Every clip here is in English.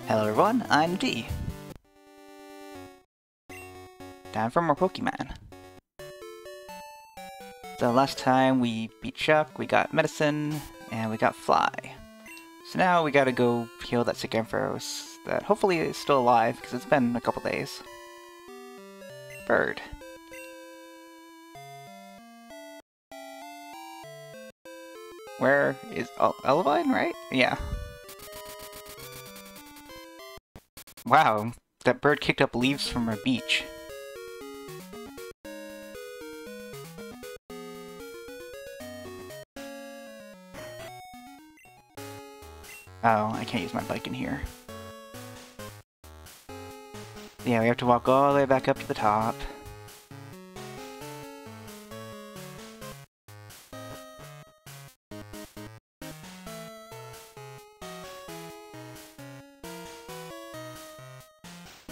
Hello everyone, I'm D. Time for more Pokemon. So last time we beat Chuck, we got Medicine, and we got Fly. So now we gotta go heal that sick Ampharos that hopefully is still alive, because it's been a couple days. Bird. Where is Olivine, right? Yeah. Wow, that bird kicked up leaves from our beach. Oh, I can't use my bike in here. Yeah, we have to walk all the way back up to the top.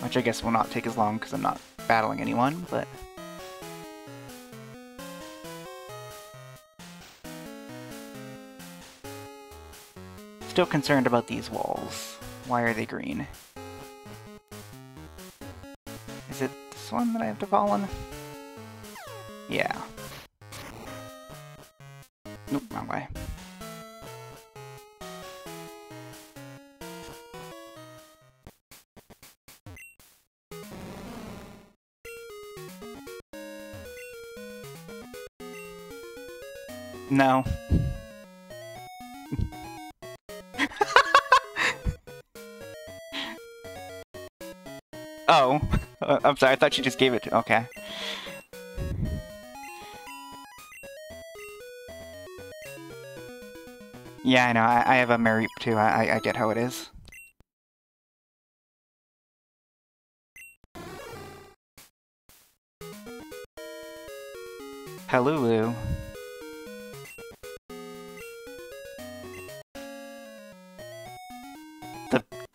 Which I guess will not take as long because I'm not battling anyone, but... Still concerned about these walls. Why are they green? Is it this one that I have to fall on? Yeah. Nope, wrong way. No. Oh. I'm sorry, I thought you just gave it to... Okay. Yeah, I know, I have a Mareep too, I get how it is. Halulu.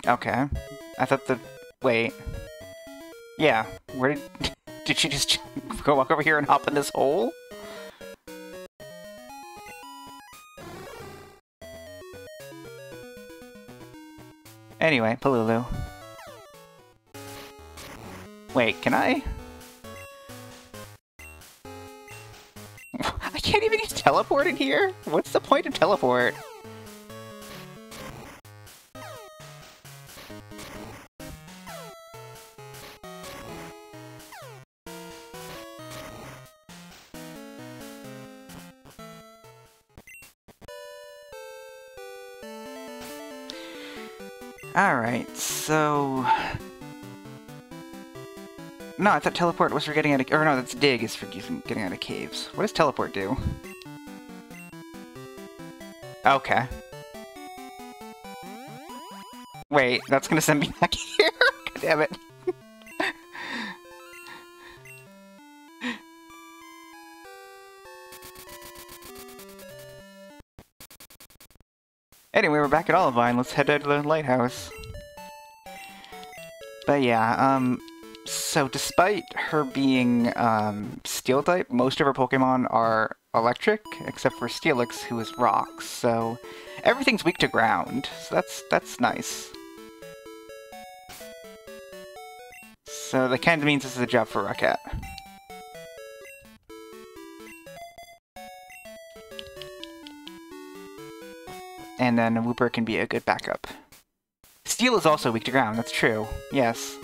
Okay. I thought the... Wait. Yeah, where did... Did she just go walk over here and hop in this hole? Anyway, Palulu. Wait, can I? I can't even use teleport in here? What's the point of teleport? Alright, so... No, I thought teleport was for getting out of... Or no, that's dig is for getting out of caves. What does teleport do? Okay. Wait, that's gonna send me back here? God damn it. Anyway, we're back at Olivine. Let's head out to the lighthouse. But yeah, so despite her being steel type, most of her Pokemon are electric, except for Steelix, who is rock. So everything's weak to ground. So that's nice. So that kind of means this is a job for Rocket. And then a Wooper can be a good backup. Steel is also weak to ground, that's true. Yes.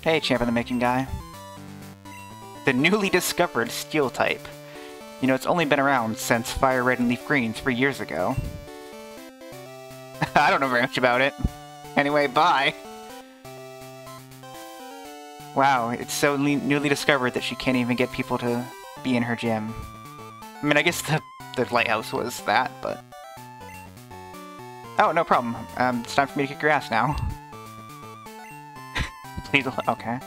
Hey, champ in the making guy. The newly discovered Steel type. You know, it's only been around since Fire Red and Leaf Green 3 years ago. I don't know very much about it. Anyway, bye! Wow, it's so newly discovered that she can't even get people to be in her gym. I mean, I guess the lighthouse was that, but... Oh, no problem. It's time for me to kick your ass now. Please, okay.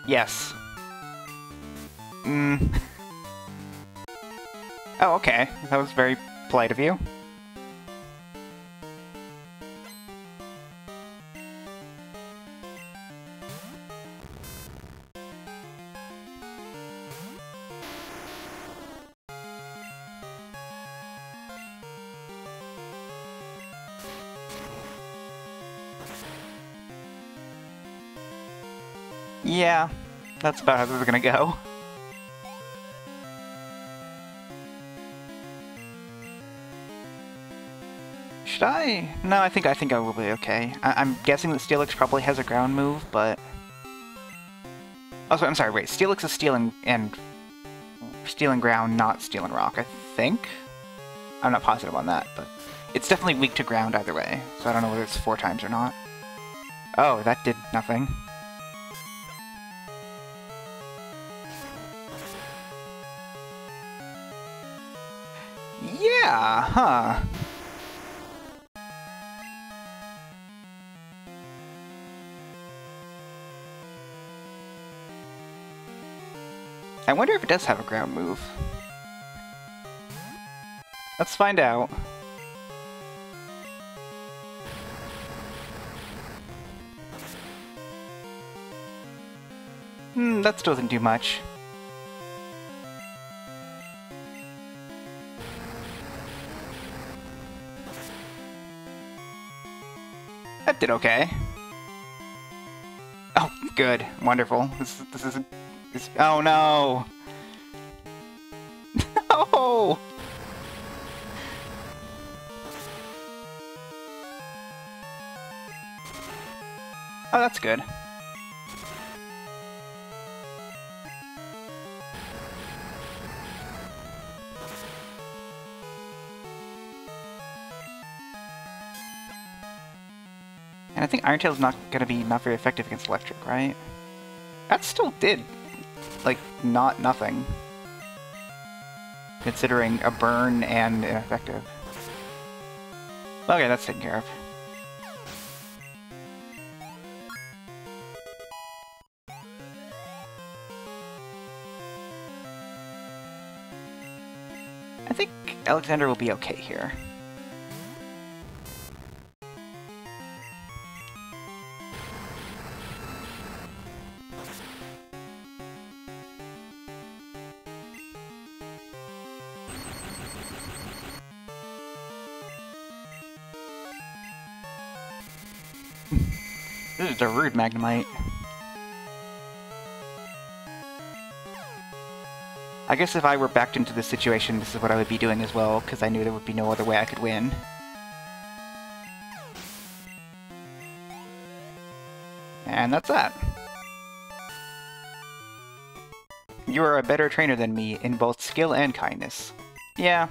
Yes. Oh, okay. That was very polite of you. Yeah, that's about how this is gonna go. Should I? No, I think I will be okay. I'm guessing that Steelix probably has a ground move, but... Oh, I'm sorry, wait. Steelix is Steel and Steel and Ground, not Steel and Rock, I think? I'm not positive on that, but... It's definitely weak to ground either way, so I don't know whether it's 4 times or not. Oh, that did nothing. Yeah, huh. I wonder if it does have a ground move. Let's find out. That still doesn't do much. That did okay. Oh, good. Wonderful. This is... oh no! No! Oh, that's good. And I think Iron Tail's not gonna be not very effective against Electric, right? That still did, like, not nothing. Considering a burn and ineffective. Okay, that's taken care of. I think Alexander will be okay here. This is a rude Magnemite. I guess if I were backed into this situation, this is what I would be doing as well, because I knew there would be no other way I could win. And that's that. You are a better trainer than me in both skill and kindness. Yeah.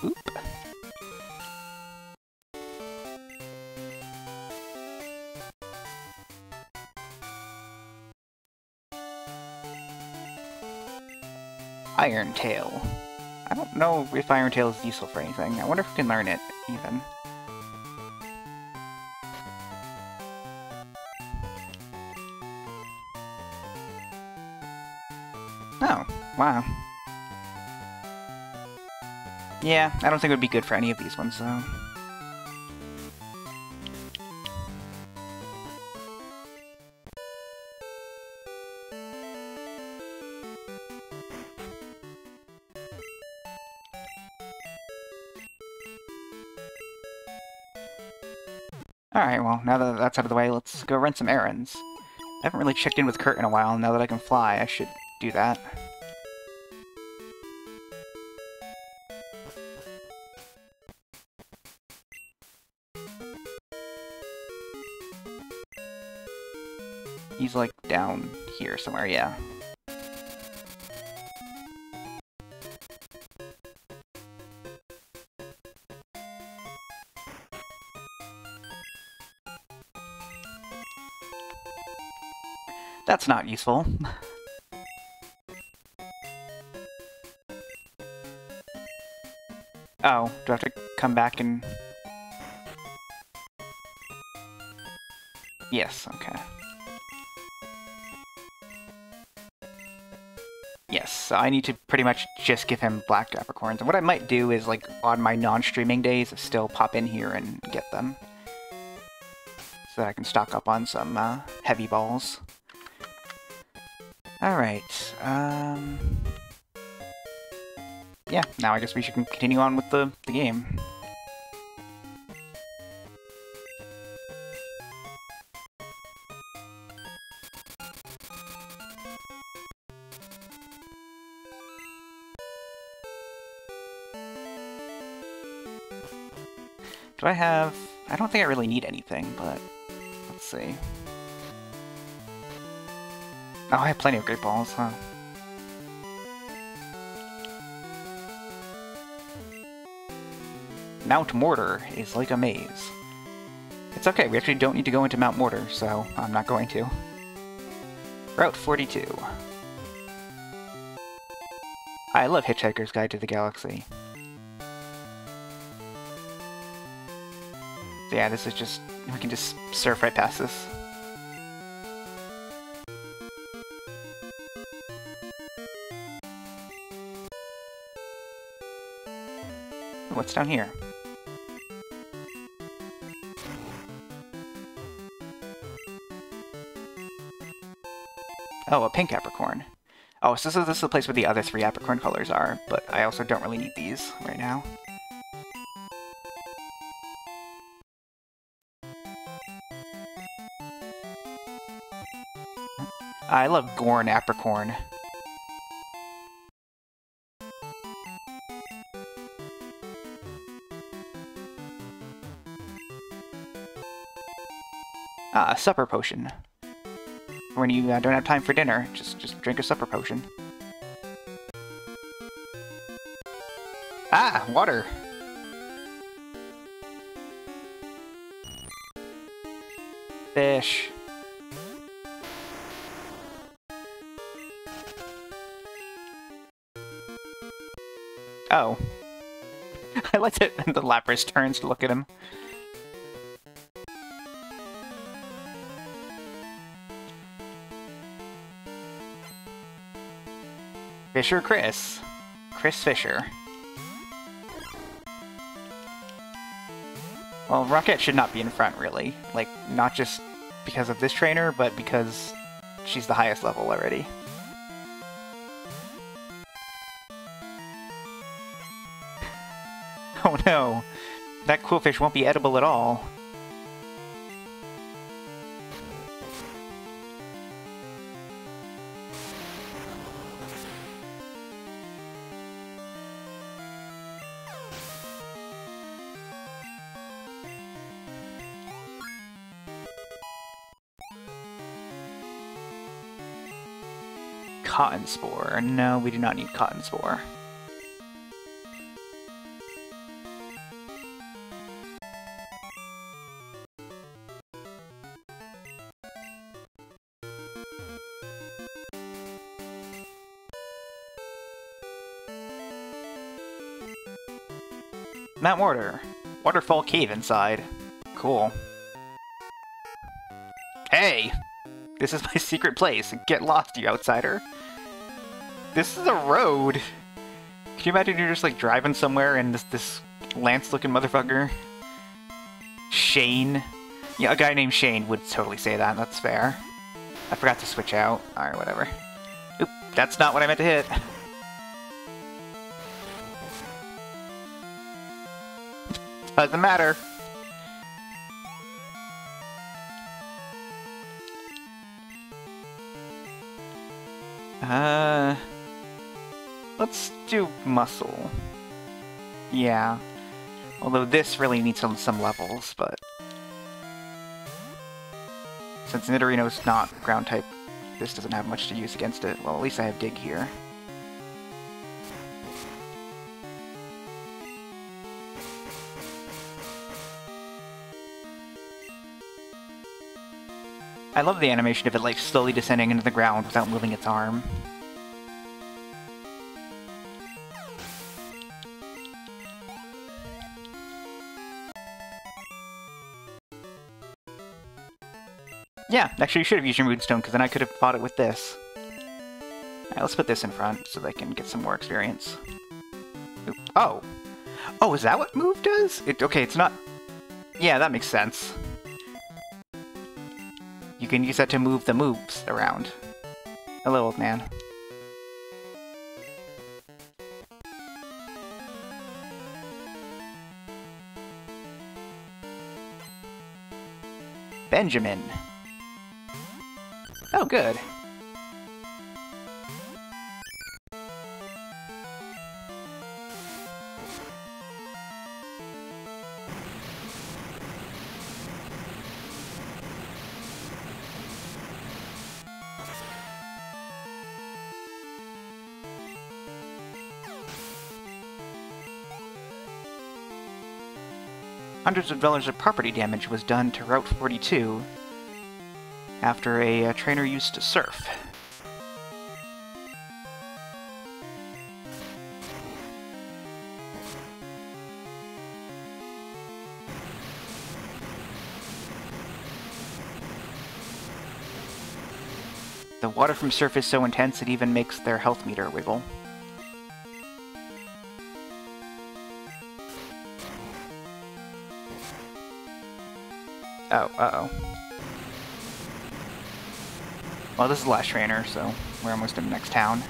Oop. Iron Tail. I don't know if Iron Tail is useful for anything. I wonder if we can learn it, even. Oh, wow. Yeah, I don't think it would be good for any of these ones, though. Alright, well, now that that's out of the way, let's go run some errands. I haven't really checked in with Kurt in a while, and now that I can fly, I should do that. He's, like, down here somewhere, yeah. That's not useful. Oh, do I have to come back and... Yes, okay. Yes, so I need to pretty much just give him black Apricorns. And what I might do is, like, on my non-streaming days, still pop in here and get them. So that I can stock up on some heavy balls. Alright, yeah, now I guess we should continue on with the game. Do I have... I don't think I really need anything, but... Let's see. Oh, I have plenty of Great Balls, huh? Mount Mortar is like a maze. It's okay, we actually don't need to go into Mount Mortar, so I'm not going to. Route 42. I love Hitchhiker's Guide to the Galaxy. So yeah, this is just... we can just surf right past this. What's down here? Oh, a pink Apricorn. Oh, so this is the place where the other 3 Apricorn colors are, but I also don't really need these right now. I love Gorn Apricorn. A supper potion. When you don't have time for dinner, just drink a supper potion. Ah, water! Fish. Oh. I liked it when the Lapras turns to look at him. Fisher Chris. Chris Fisher. Well, Rocket should not be in front, really. Like, not just because of this trainer, but because she's the highest level already. Oh no! That Quillfish won't be edible at all. Cotton Spore. No, we do not need Cotton Spore. Mount Mortar. Waterfall Cave inside. Cool. Hey! This is my secret place. Get lost, you outsider. This is a road. Can you imagine you're just like driving somewhere and this Lance-looking motherfucker? Shane. Yeah, a guy named Shane would totally say that. That's fair. I forgot to switch out. Alright, whatever. Oop, that's not what I meant to hit. Doesn't matter. Let's do muscle. Yeah. Although this really needs some levels, but... since Nidorino's not ground type, this doesn't have much to use against it. Well, at least I have Dig here. I love the animation of it, like, slowly descending into the ground without moving its arm. Yeah, actually you should have used your Moonstone, because then I could have fought it with this. Alright, let's put this in front, so they can get some more experience. Oop. Oh! Oh, is that what move does? Okay, it's not... yeah, that makes sense. You can use that to move the moves around. Hello, old man. Benjamin. Oh, good. Hundreds of dollars of property damage was done to Route 42 after a trainer used to surf. The water from surf is so intense it even makes their health meter wiggle. Oh, uh-oh. Well, this is the last trainer, so we're almost in the next town.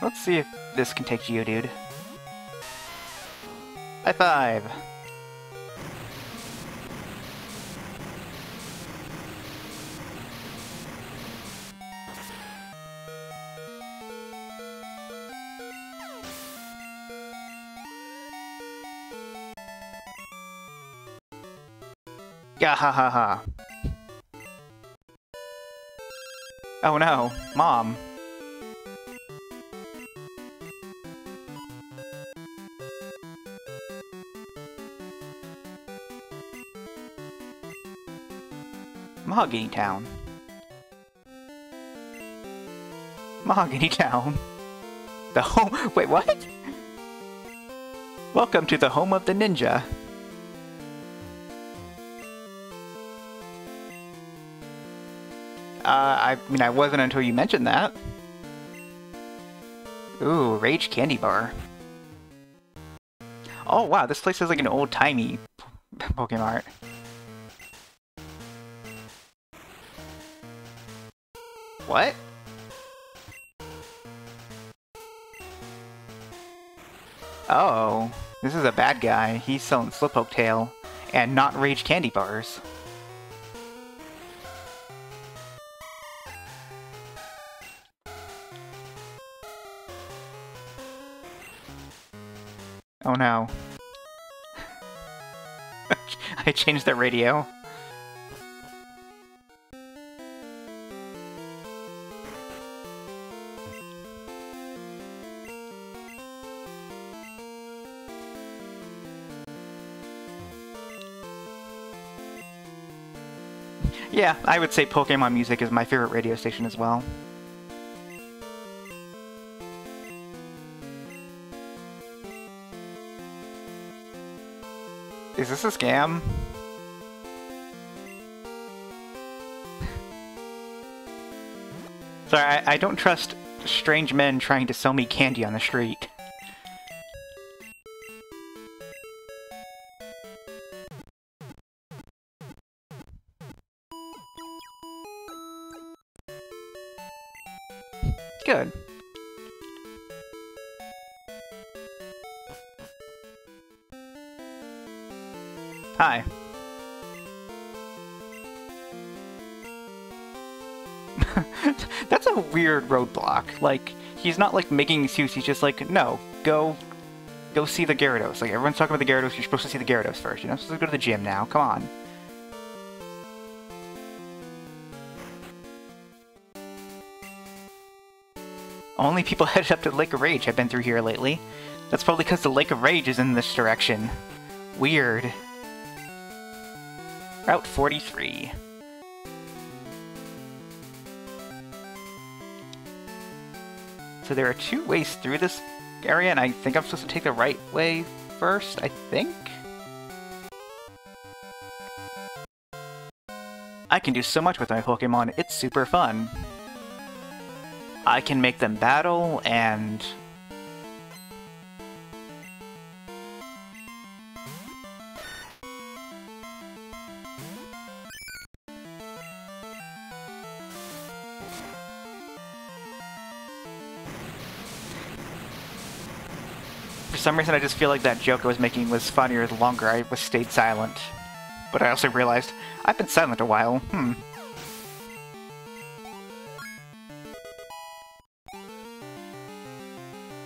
Let's see if this can take Geodude. High five! Gahahaha. Oh no, Mom. Mahogany Town. Mahogany Town. The home- wait, what? Welcome to the home of the ninja. I mean, I wasn't until you mentioned that. Ooh, Rage Candy Bar. Oh wow, this place is like an old-timey Pokemon art. What? Oh, this is a bad guy. He's selling Slowpoke Tail and not Rage Candy Bars. Oh no. I changed the radio. Yeah, I would say Pokemon Music is my favorite radio station as well. Is this a scam? Sorry, I don't trust strange men trying to sell me candy on the street. Good. Hi. That's a weird roadblock. Like, he's not like making an excuse, he's just like, no, go see the Gyarados. Like, everyone's talking about the Gyarados, you're supposed to see the Gyarados first, you know? So go to the gym now, come on. Only people headed up to the Lake of Rage have been through here lately. That's probably because the Lake of Rage is in this direction. Weird. Route 43. So there are two ways through this area, and I think I'm supposed to take the right way first, I think? I can do so much with my Pokemon, it's super fun. I can make them battle, and... For some reason, I just feel like that joke I was making was funnier the longer I stayed silent. But I also realized, I've been silent a while,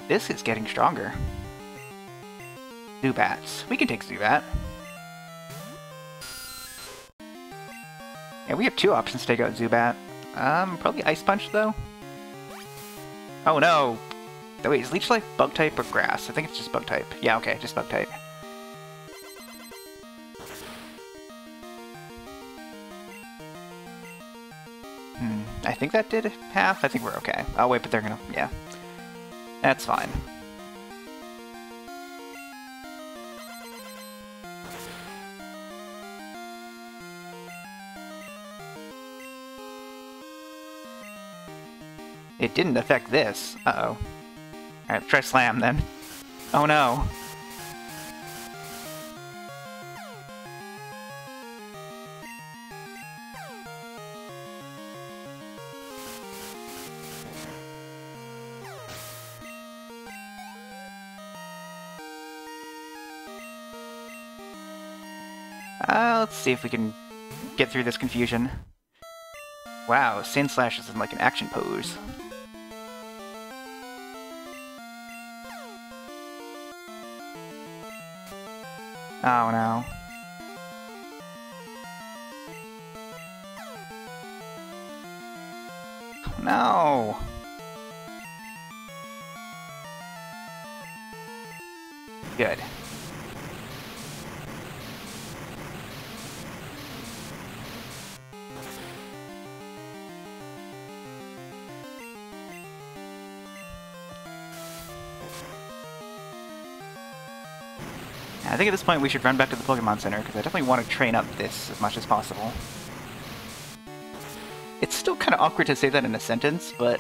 This is getting stronger. Zubats. We can take Zubat. Yeah, we have two options to take out Zubat. Probably Ice Punch, though. Oh, no! Wait, is Leech Life Bug type or Grass? I think it's just Bug type. Yeah, okay, just Bug type. I think that did half. I think we're okay. Oh, wait, but they're gonna... Yeah. That's fine. It didn't affect this. Uh-oh. Alright, try Slam then. Oh no. Let's see if we can get through this confusion. Wow, Sand Slash is in like an action pose. Oh no. No! Good. I think at this point we should run back to the Pokemon Center, because I definitely want to train up this as much as possible. It's still kind of awkward to say that in a sentence, but...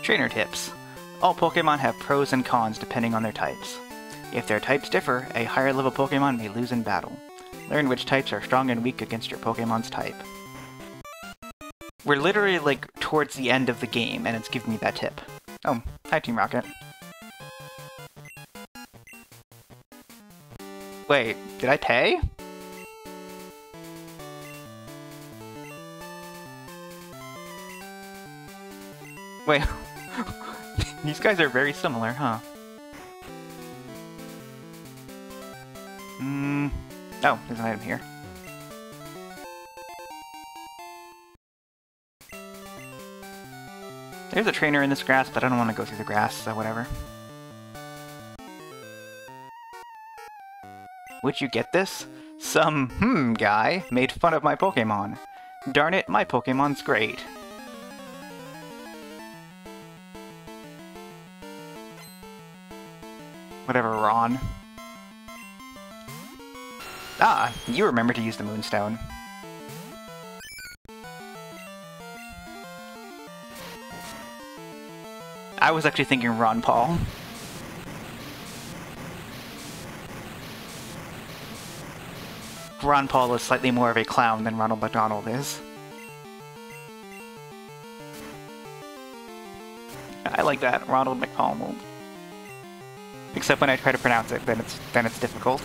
Trainer tips. All Pokemon have pros and cons depending on their types. If their types differ, a higher level Pokemon may lose in battle. Learn which types are strong and weak against your Pokemon's type. We're literally like towards the end of the game and it's giving me that tip. Oh, hi Team Rocket. Wait, did I pay? Wait, these guys are very similar, huh? Oh, there's an item here. There's a trainer in this grass, but I don't want to go through the grass, so whatever. Would you get this? Some guy made fun of my Pokémon. Darn it, my Pokémon's great. Whatever, Ron. Ah, you remember to use the Moonstone. I was actually thinking Ron Paul. Ron Paul is slightly more of a clown than Ronald McDonald is. I like that, Ronald McDonald. Except when I try to pronounce it, then it's difficult.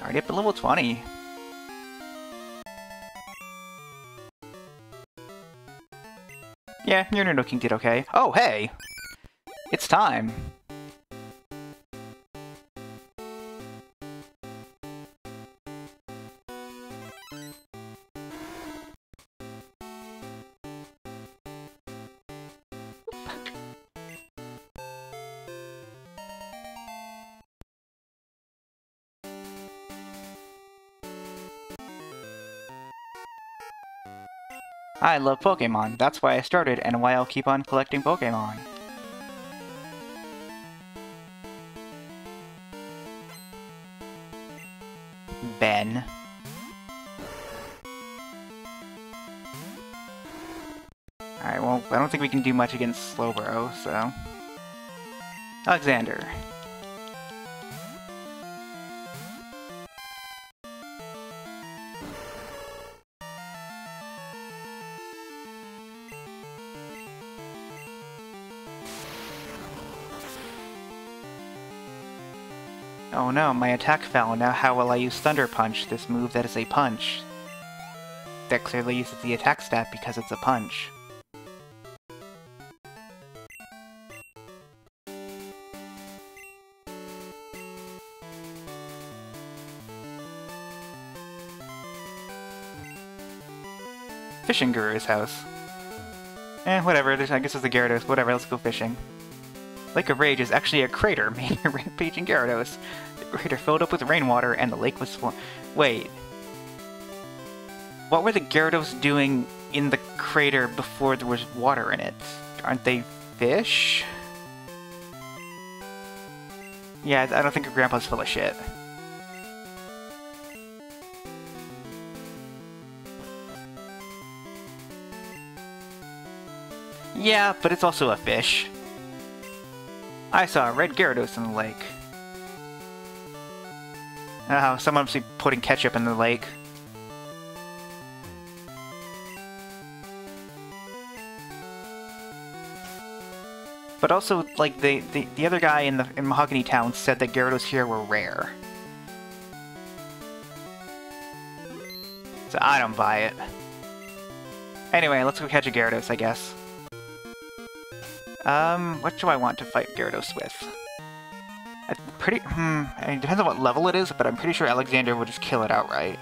Already up to level 20. Yeah, your Nano King did okay. Oh, hey! It's time! I love Pokémon. That's why I started and why I'll keep on collecting Pokémon. Ben. Alright, well, I don't think we can do much against Slowbro, so... Alexander. Oh no, my attack fell. Now how will I use Thunder Punch, this move that is a punch? That clearly uses the attack stat because it's a punch. Fishing Guru's house. Whatever, I guess it's the Gyarados. Whatever, let's go fishing. Lake of Rage is actually a crater made by rampaging Gyarados. The crater filled up with rainwater and the lake was full. Wait. What were the Gyarados doing in the crater before there was water in it? Aren't they fish? Yeah, I don't think your grandpa's full of shit. Yeah, but it's also a fish. I saw a red Gyarados in the lake. Oh, someone must be putting ketchup in the lake. But also, like, the other guy in Mahogany Town said that Gyarados here were rare. So I don't buy it. Anyway, let's go catch a Gyarados, I guess. What do I want to fight Gyarados with? I mean, it depends on what level it is, but I'm pretty sure Alexander will just kill it outright.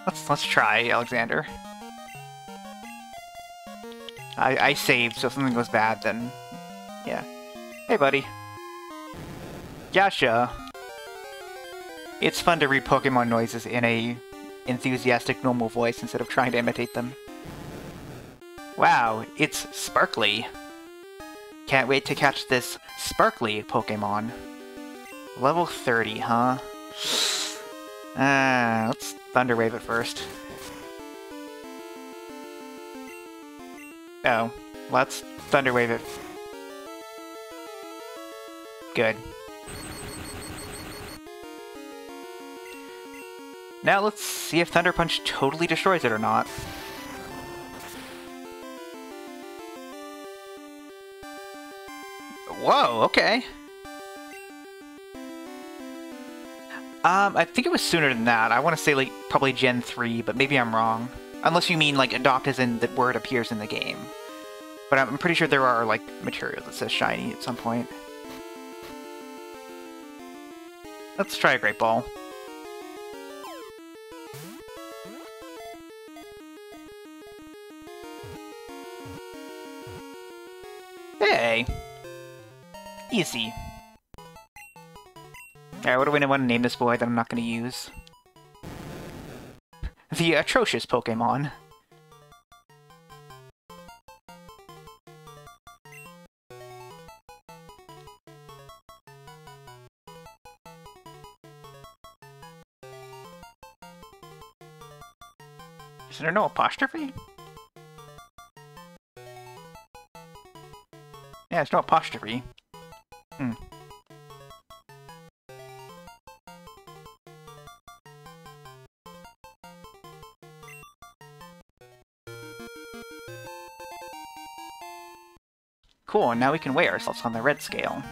Let's try, Alexander. I saved, so if something goes bad, then... yeah. Hey, buddy. Yasha. It's fun to read Pokemon noises in a enthusiastic normal voice instead of trying to imitate them. Wow, it's Sparkly. Can't wait to catch this Sparkly Pokemon. Level 30, huh? Let's Thunder Wave it first. Oh, let's Thunder Wave it. Good. Now let's see if Thunder Punch totally destroys it or not. Whoa, okay. I think it was sooner than that. I want to say, like, probably Gen 3, but maybe I'm wrong. Unless you mean, like, adopt as in the word appears in the game. But I'm pretty sure there are, like, material that says shiny at some point. Let's try a Great Ball. Hey! Easy. Alright, what do we want to name this boy that I'm not going to use? The Atrocious Pokemon. Is there no apostrophe? Yeah, there's no apostrophe. Cool, now we can weigh ourselves on the red scale.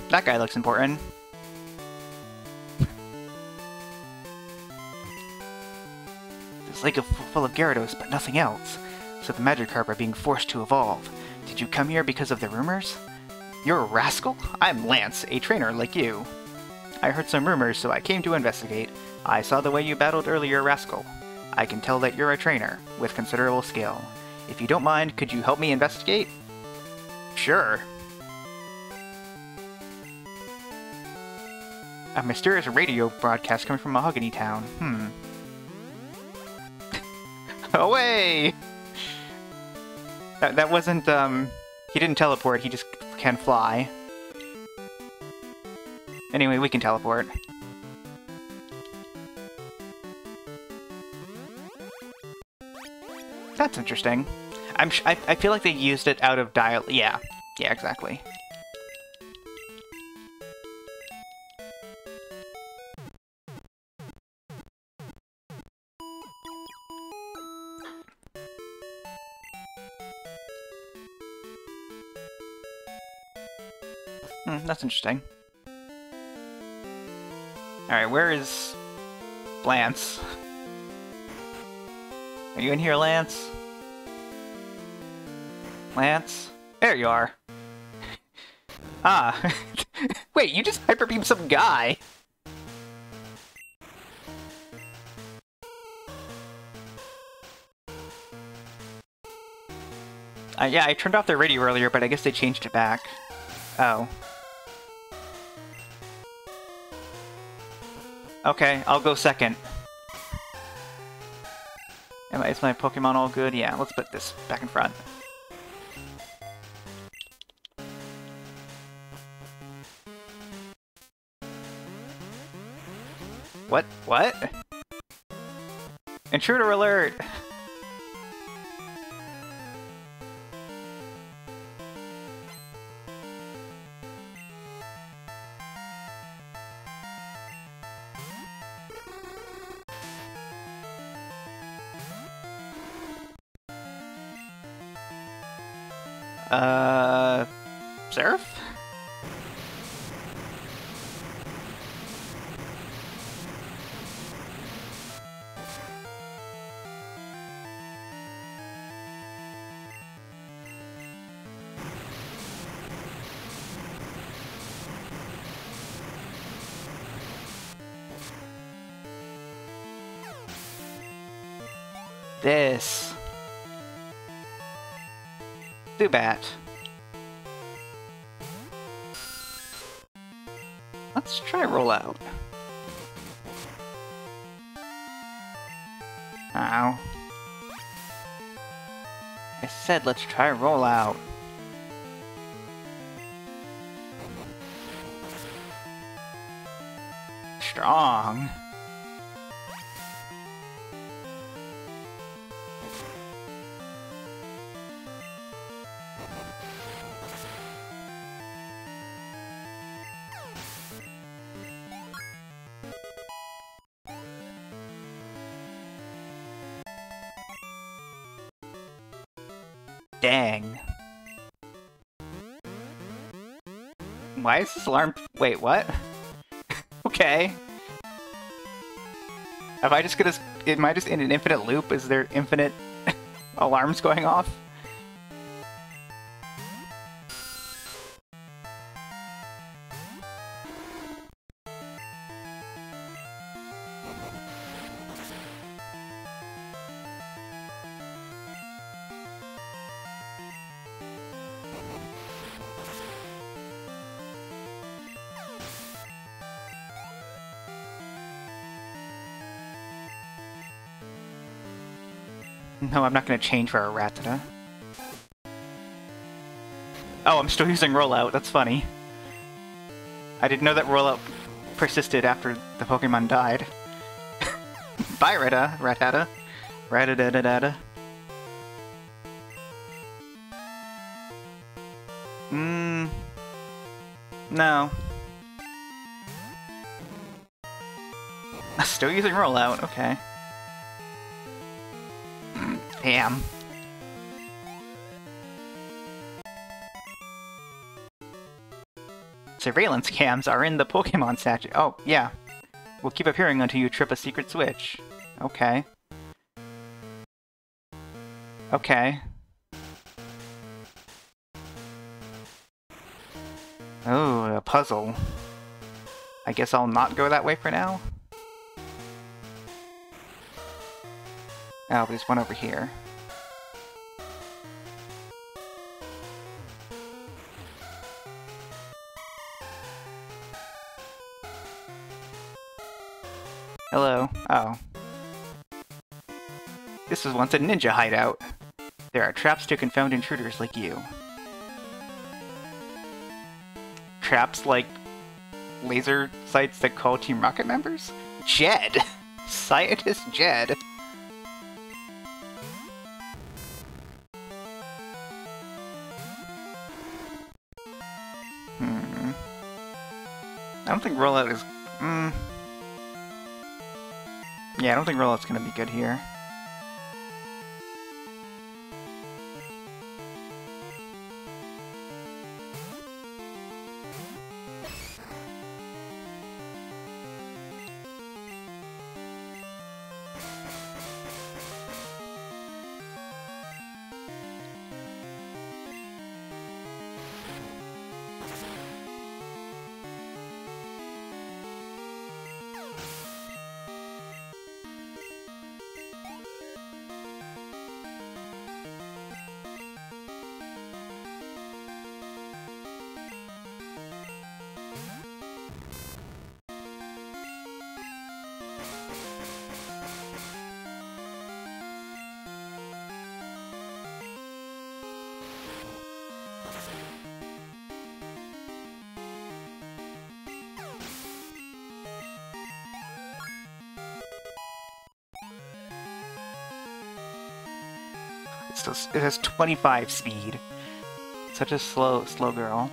That guy looks important. This lake is full of Gyarados, but nothing else. So the Magikarp are being forced to evolve. Did you come here because of the rumors? You're a rascal? I'm Lance, a trainer like you. I heard some rumors, so I came to investigate. I saw the way you battled earlier, Rascal. I can tell that you're a trainer, with considerable skill. If you don't mind, could you help me investigate? Sure. A mysterious radio broadcast coming from Mahogany Town. Away! That wasn't, he didn't teleport, he just can fly. Anyway, we can teleport. That's interesting. I feel like they used it out of dial. Yeah, exactly. That's interesting. Alright, where is Lance? Are you in here, Lance? Lance? There you are. Ah. Wait, you just hyper beamed some guy. Yeah, I turned off their radio earlier, but I guess they changed it back. Oh. Okay, I'll go second. Is my Pokemon all good? Yeah, let's put this back in front. What? What? Intruder alert! Surf? This. Zubat. Let's try rollout. Ow. I said let's try rollout. Strong. Dang. Why is this alarm? Wait, what? Okay. Am I just in an infinite loop? Is there infinite alarms going off? No, I'm not going to change for a Rattata. Oh, I'm still using Rollout. That's funny. I didn't know that Rollout persisted after the Pokemon died. Bye, Rattata. Rattata. No. Still using Rollout, okay. Damn. Surveillance cams are in the Pokemon statue. Oh, yeah. We'll keep appearing until you trip a secret switch. Okay. Okay. Oh, a puzzle. I guess I'll not go that way for now. Oh, but there's one over here. Hello. Oh. This was once a ninja hideout. There are traps to confound intruders like you. Traps like laser sights that call Team Rocket members? Jed! Scientist Jed. I don't think rollout is... Yeah, I don't think rollout's gonna be good here. It has 25 speed. Such a slow girl.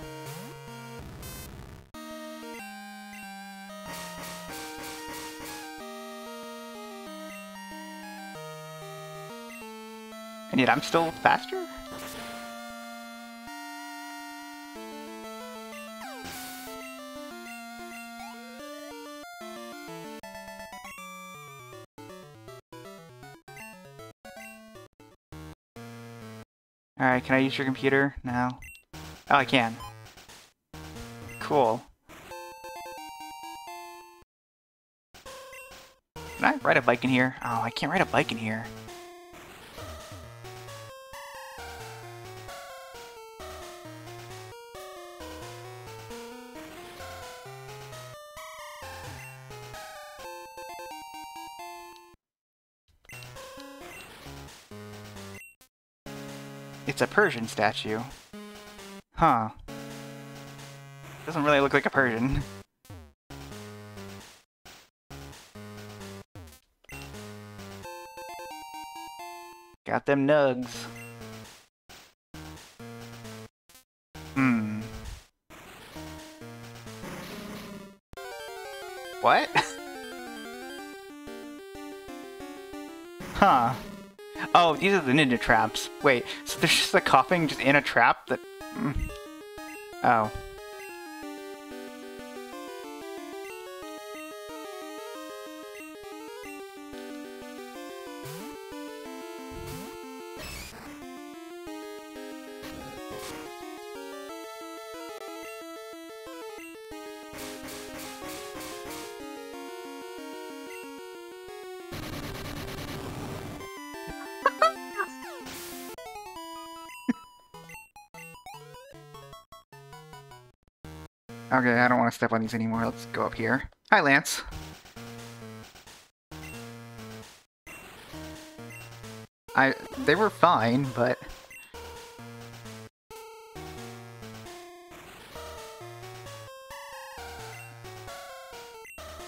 And yet I'm still faster? Alright, can I use your computer now? Oh, I can. Cool. Can I ride a bike in here? Oh, I can't ride a bike in here. It's a Persian statue. Huh. Doesn't really look like a Persian. Got them nugs. What? Huh. Oh, these are the ninja traps. Wait, so there's just a coughing just in a trap that... Oh. Okay, I don't want to step on these anymore. Let's go up here. Hi, Lance. They were fine, but...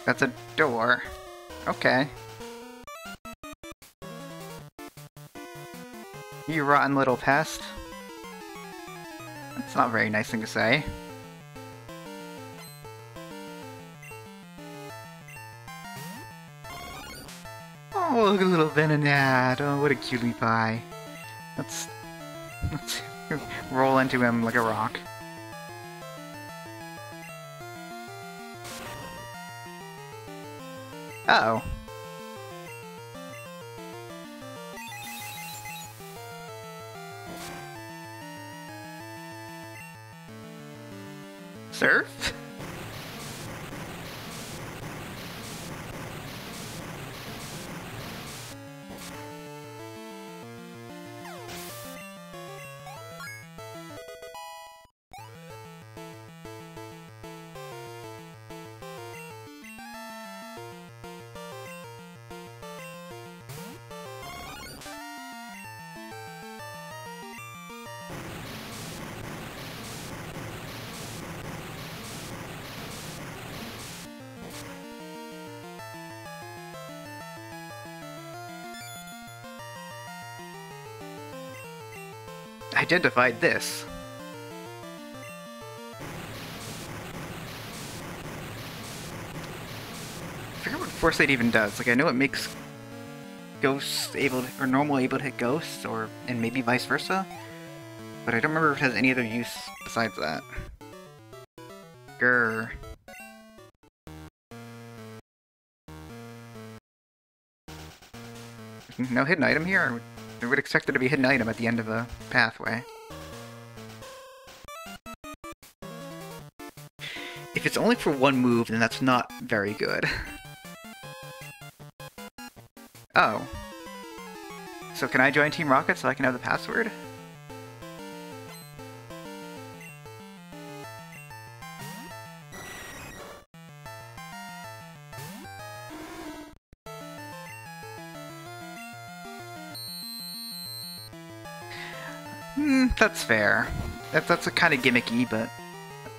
That's a door. Okay. You rotten little pest. That's not a very nice thing to say. Oh, look at little Venonat. Oh, what a cutie pie. Let's roll into him like a rock. Uh-oh. Surf? identified this. I forget what Force Light even does. Like, I know it makes ghosts able to, or normal able to hit ghosts, and maybe vice versa, but I don't remember if it has any other use besides that. Grr. No hidden item here? I would expect there to be a hidden item at the end of a pathway. If it's only for one move, then that's not very good. Oh. So can I join Team Rocket so I can have the password? That's fair. That's a kind of gimmicky, but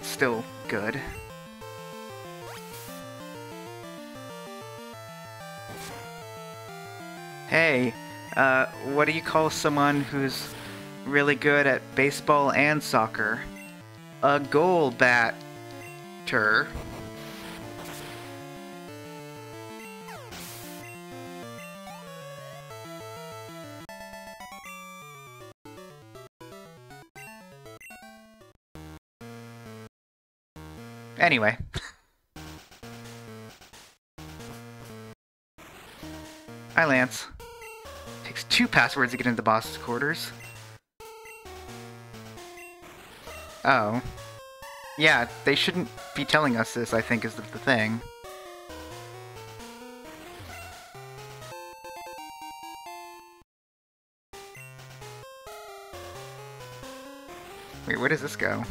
still good. Hey, what do you call someone who's really good at baseball and soccer? A goal batter. Anyway. Hi, Lance. Takes 2 passwords to get into the boss's quarters. Oh. Yeah, they shouldn't be telling us this, I think, is the thing. Wait, where does this go?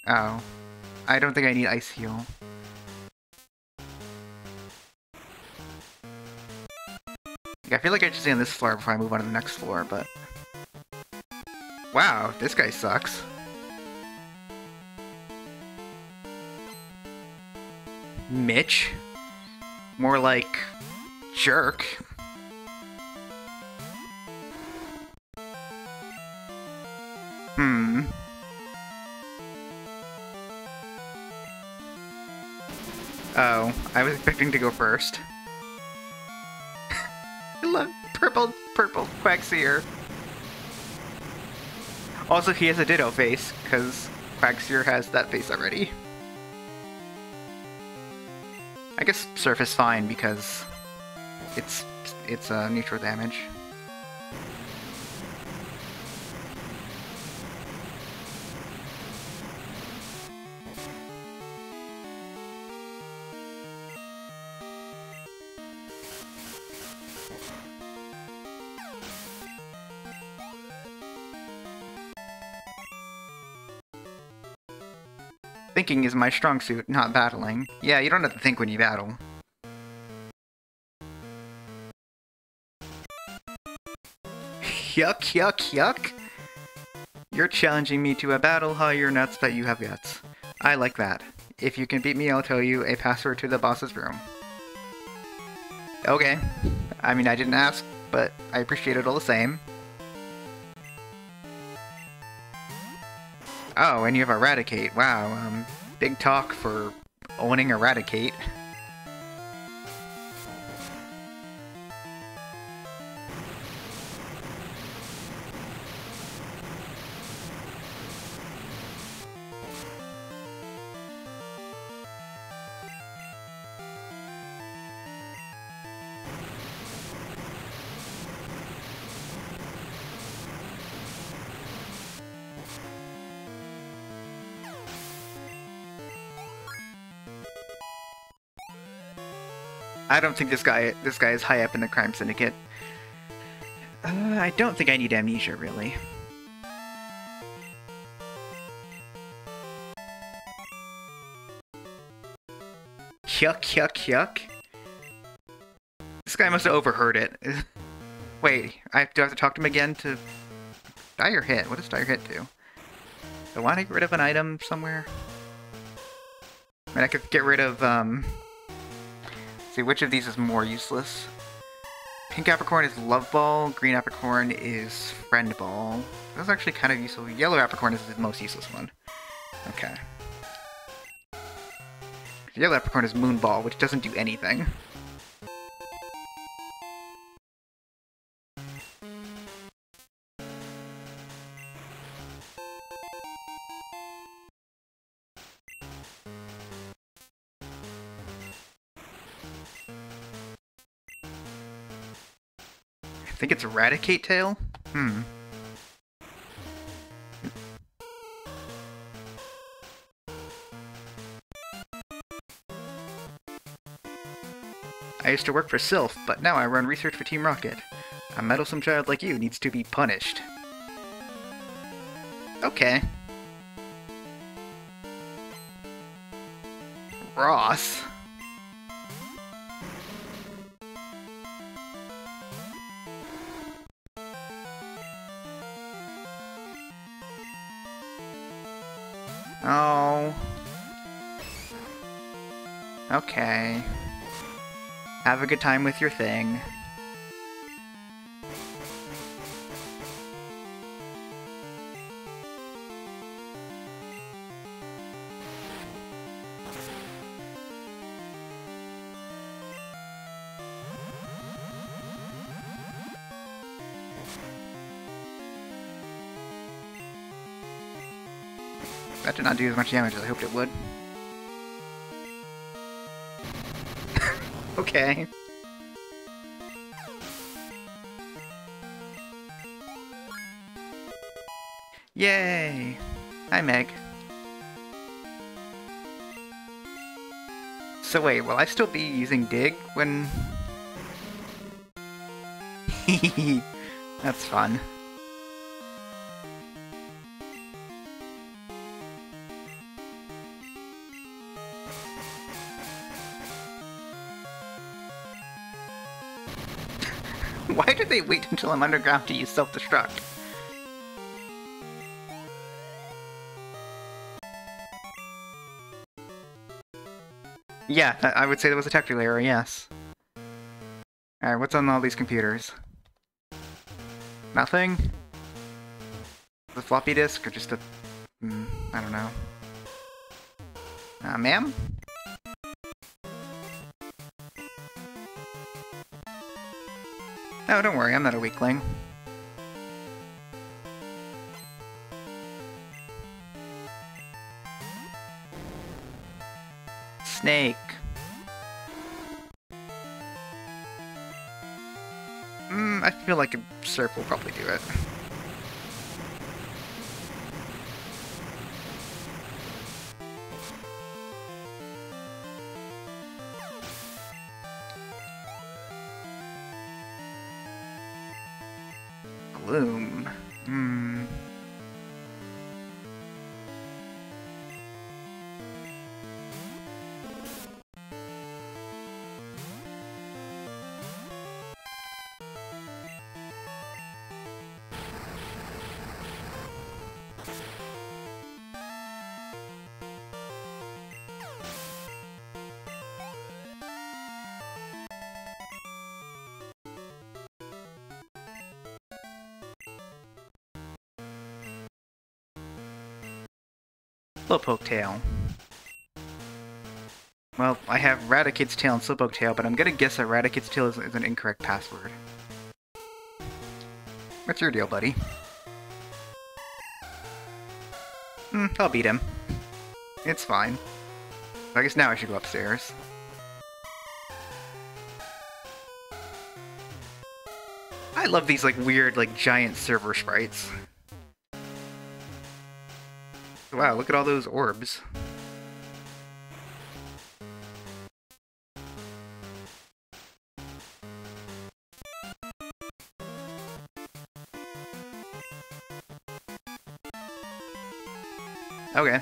Oh. I don't think I need Ice Heal. I feel like I should stay on this floor before I move on to the next floor, but... Wow, this guy sucks. Mitch? More like... jerk. Oh, I was expecting to go first. I love purple Quagsire. Also, he has a Ditto face, because Quagsire has that face already. I guess Surf is fine, because it's neutral damage. Thinking is my strong suit, not battling. Yeah, you don't have to think when you battle. Yuck, yuck, yuck! You're challenging me to a battle, huh? You're nuts, but you have guts. I like that. If you can beat me, I'll tell you a password to the boss's room. Okay. I mean, I didn't ask, but I appreciate it all the same. Oh, and you have Eradicate. Wow, big talk for owning Eradicate. I don't think this guy is high up in the crime syndicate. I don't think I need amnesia, really. Yuck, yuck, yuck. This guy must have overheard it. Wait, do I have to talk to him again to... Dire Hit? What does Dire Hit do? Do I want to get rid of an item somewhere? I mean, I could get rid of, see, which of these is more useless? Pink Apricorn is Love Ball, green Apricorn is Friend Ball. That's actually kind of useful. Yellow Apricorn is the most useless one. Okay. Yellow Apricorn is Moon Ball, which doesn't do anything. I think it's Eradicate Tail? I used to work for Sylph, but now I run research for Team Rocket. A meddlesome child like you needs to be punished. Okay. Ross. Oh. Okay. Have a good time with your thing. That did not do as much damage as I hoped it would. Okay. Yay! Hi, Meg. So wait, will I still be using Dig when... That's fun. Why did they wait until I'm underground to use self-destruct? Yeah, I would say that was a technical error, yes. Alright, what's on all these computers? Nothing? The floppy disk, or just a... I don't know. Ma'am? No, don't worry, I'm not a weakling. Snake. I feel like a Surf will probably do it. Gloom. Slowpoke Tail. Well, I have Raticate's Tail and Slowpoke Tail, but I'm gonna guess that Raticate's Tail is an incorrect password. What's your deal, buddy? I'll beat him. It's fine. I guess now I should go upstairs. I love these, like, weird, like, giant server sprites. Wow, look at all those orbs. Okay.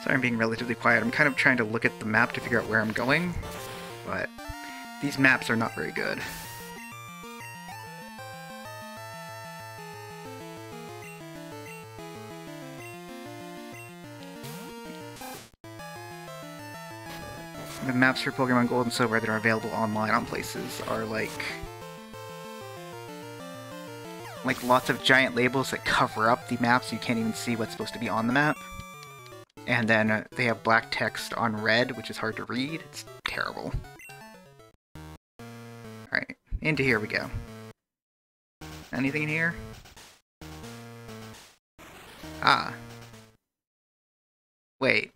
Sorry I'm being relatively quiet. I'm kind of trying to look at the map to figure out where I'm going, but these maps are not very good. The maps for Pokemon Gold and Silver that are available online on places are like lots of giant labels that cover up the map so you can't even see what's supposed to be on the map. And then they have black text on red, which is hard to read. It's terrible. Alright, into here we go. Anything in here? Ah. Wait.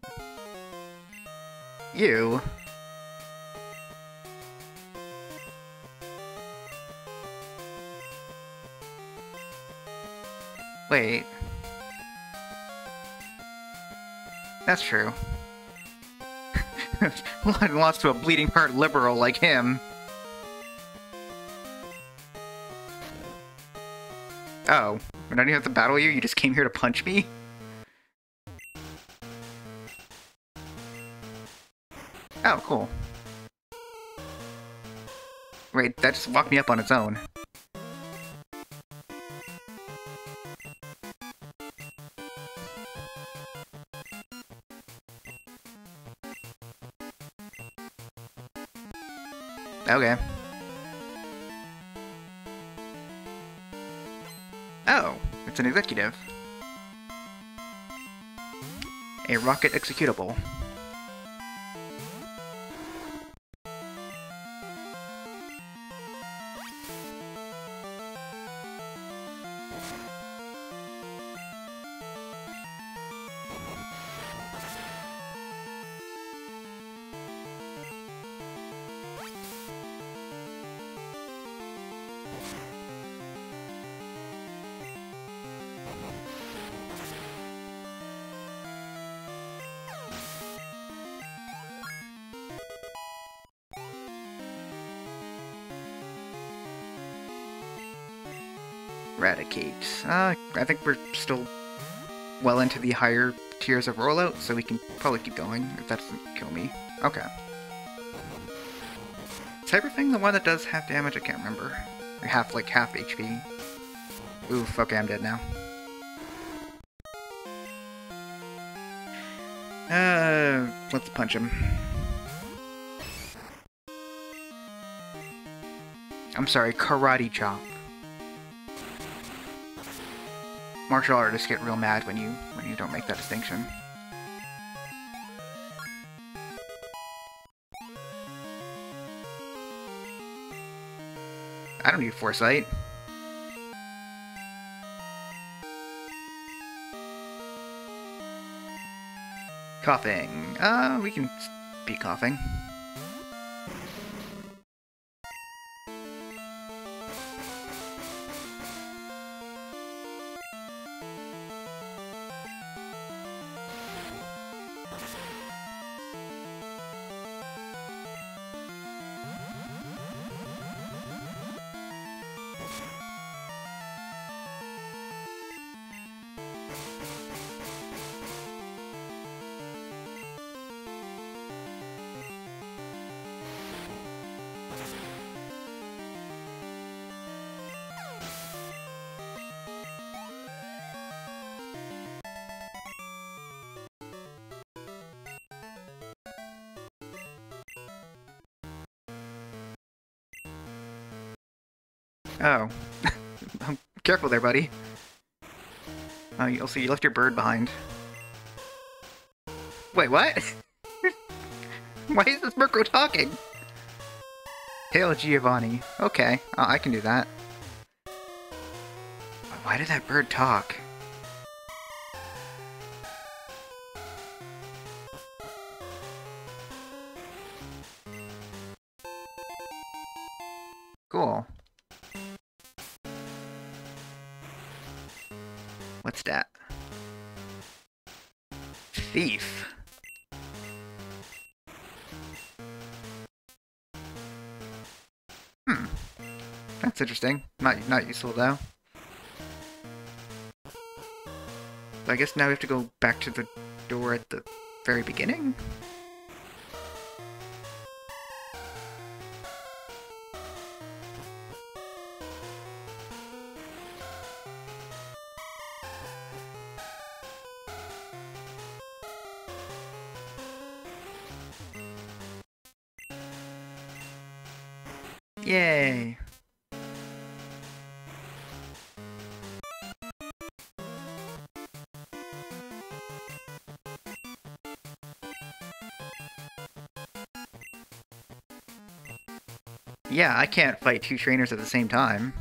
You? Wait. That's true. Lost to a bleeding heart liberal like him. Oh, I don't even have to battle you? You just came here to punch me? Oh, cool. Wait, that just walked me up on its own. Okay. Oh, it's an executive. A rocket executable. Eradicate. I think we're still well into the higher tiers of rollout, so we can probably keep going if that doesn't kill me. Okay. Is Hyperfang the one that does half damage? I can't remember. Or half HP. Oof, okay, I'm dead now. Let's punch him. I'm sorry, karate chop. Martial artists get real mad when you don't make that distinction. I don't need foresight. Coughing. We can be coughing. Oh. Careful there, buddy. Oh, you'll see, you left your bird behind. Wait, what? Why is this Murkrow talking? Hail Giovanni. Okay, I can do that. Why did that bird talk? Cool. What's that? Thief. That's interesting. Not useful though. I guess now we have to go back to the door at the very beginning? Yay! Yeah, I can't fight two trainers at the same time.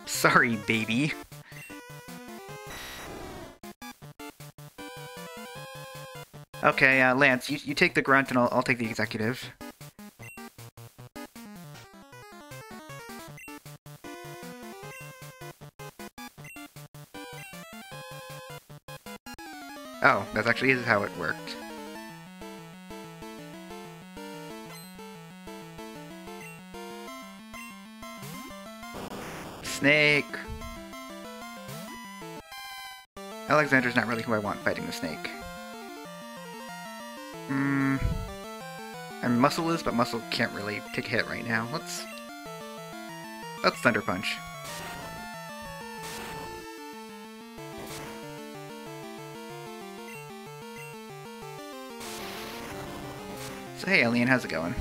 Sorry, baby. Okay, Lance, you take the grunt and I'll take the executive. Oh, that actually is how it worked. Snake! Alexander's not really who I want fighting the snake. And Muscle is, but Muscle can't really take a hit right now. Let's Thunder Punch. So hey, Alien, how's it going?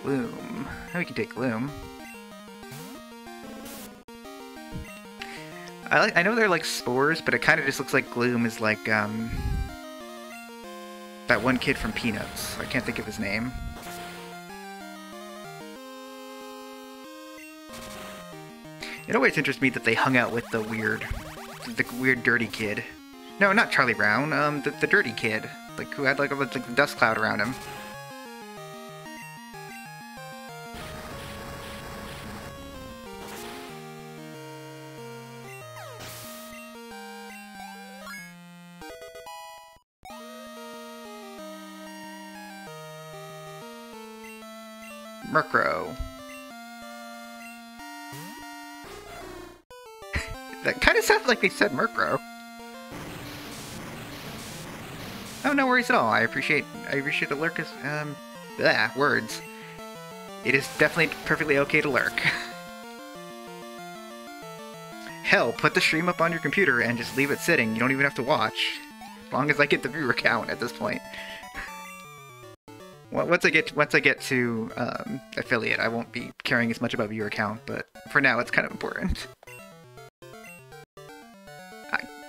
Gloom. Now we can take Gloom. I know they're like spores, but it kind of just looks like Gloom is like, that one kid from Peanuts. I can't think of his name. It always interests me that they hung out with the weird dirty kid. No, not Charlie Brown, the dirty kid. Like, who had like the dust cloud around him. Murkrow. That kind of sounds like they said Murkrow. Oh, no worries at all. I appreciate the lurkers. Words. It is definitely perfectly okay to lurk. Hell, put the stream up on your computer and just leave it sitting. You don't even have to watch. As long as I get the viewer count at this point. Once I get to affiliate, I won't be caring as much about viewer count, but for now it's kind of important.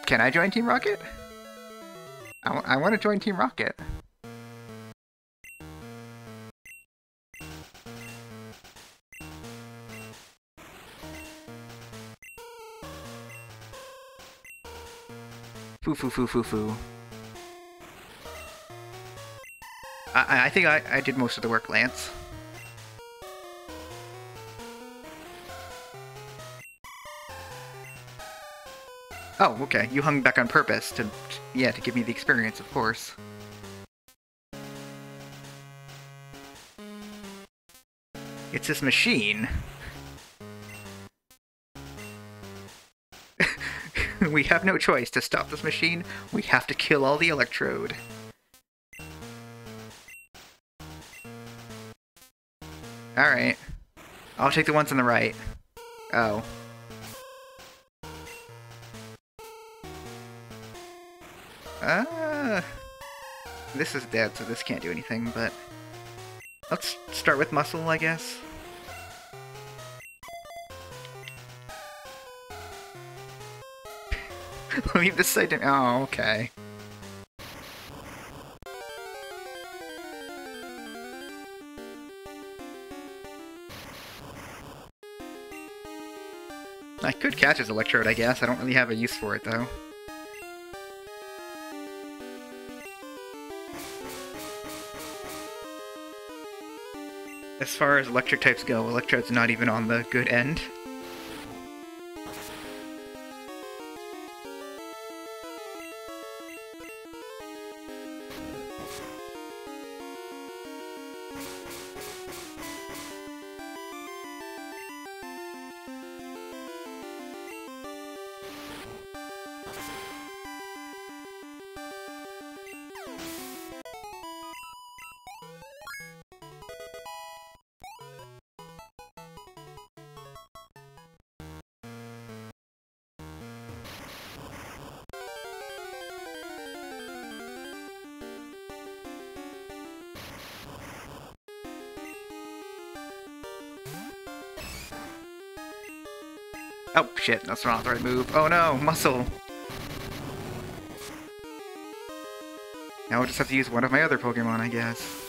Can I join Team Rocket? I want to join Team Rocket. Foo. I think I did most of the work, Lance. Oh, okay. You hung back on purpose to give me the experience, of course. It's this machine. We have no choice. To stop this machine, we have to kill all the Electrode. Alright. I'll take the ones on the right. Oh. This is dead, so this can't do anything, but... Let's start with Muscle, I guess. Leave this side down. Oh, okay. I could catch his Electrode, I guess. I don't really have a use for it, though. As far as electric types go, Electrode's not even on the good end. Oh, shit, that's not the right move. Oh no, muscle! Now I'll just have to use one of my other Pokemon, I guess.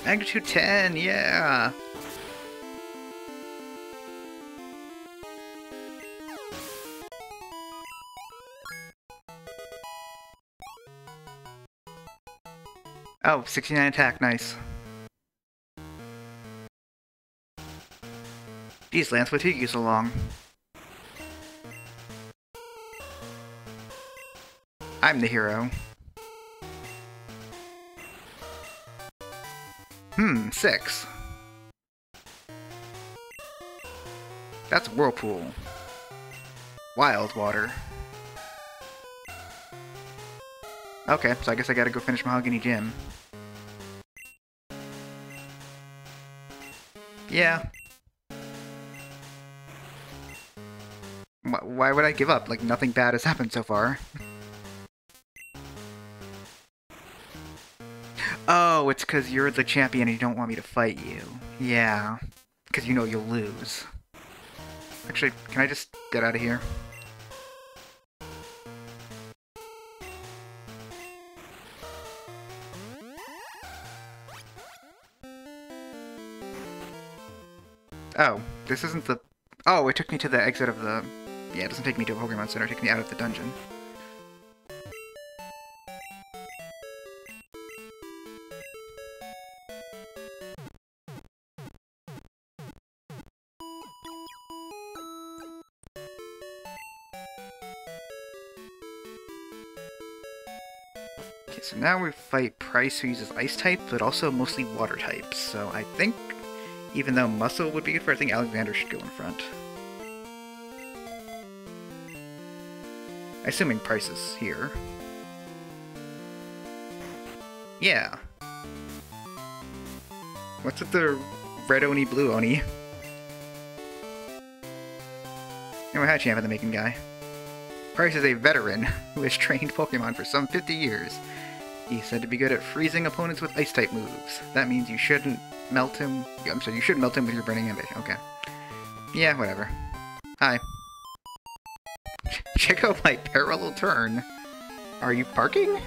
Magnitude 10, yeah! Oh, 69 attack, nice. Geez, Lance, what took you so long? I'm the hero. 6. That's Whirlpool. Wild Water. Okay, so I guess I gotta go finish Mahogany Gym. Yeah. Why would I give up? Like, nothing bad has happened so far. Oh, it's because you're the champion and you don't want me to fight you. Yeah. Because you know you'll lose. Actually, can I just get out of here? Oh, this isn't the... Oh, it took me to the exit of the... Yeah, it doesn't take me to a Pokemon Center, it took me out of the dungeon. Okay, so now we fight Pryce, who uses Ice type, but also mostly Water types. So I think, even though Muscle would be good for, I think Alexander should go in front. Assuming Pryce is here. Yeah. What's with the red Oni, blue Oni? Anyway, hi Champ, the making guy. Pryce is a veteran who has trained Pokemon for some 50 years. He's said to be good at freezing opponents with Ice-type moves. That means you shouldn't melt him... I'm sorry, you should melt him with your Burning Ambition. Okay. Yeah, whatever. Hi. Check out my parallel turn. Are you parking?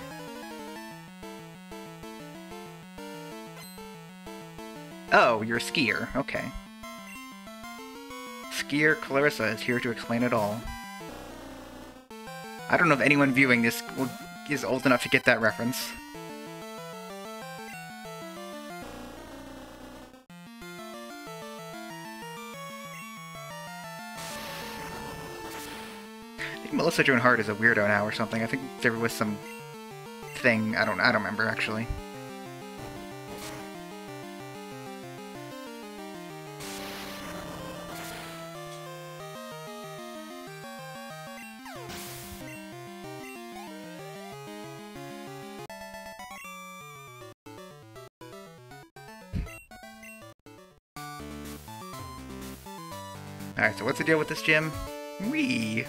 Oh, you're a skier. Okay. Skier Clarissa is here to explain it all. I don't know if anyone viewing this is old enough to get that reference. I think Melissa Joan Hart is a weirdo now or something. I think there was some thing. I don't remember actually. Alright, so what's the deal with this gym? Whee!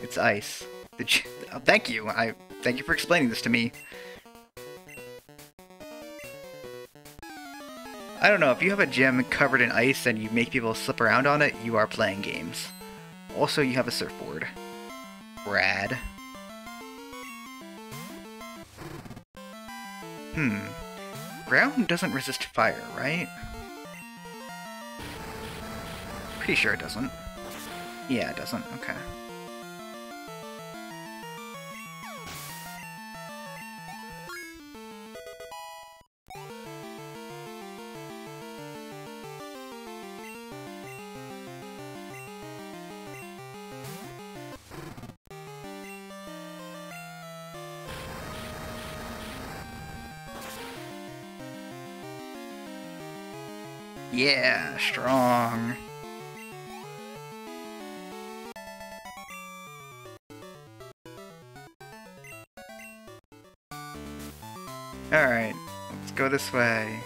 It's ice. Oh, thank you! Thank you for explaining this to me. I don't know, if you have a gym covered in ice and you make people slip around on it, you are playing games. Also, you have a surfboard. Rad. Ground doesn't resist fire, right? Pretty sure it doesn't. Yeah, it doesn't. Okay. Yeah, strong. Alright, let's go this way.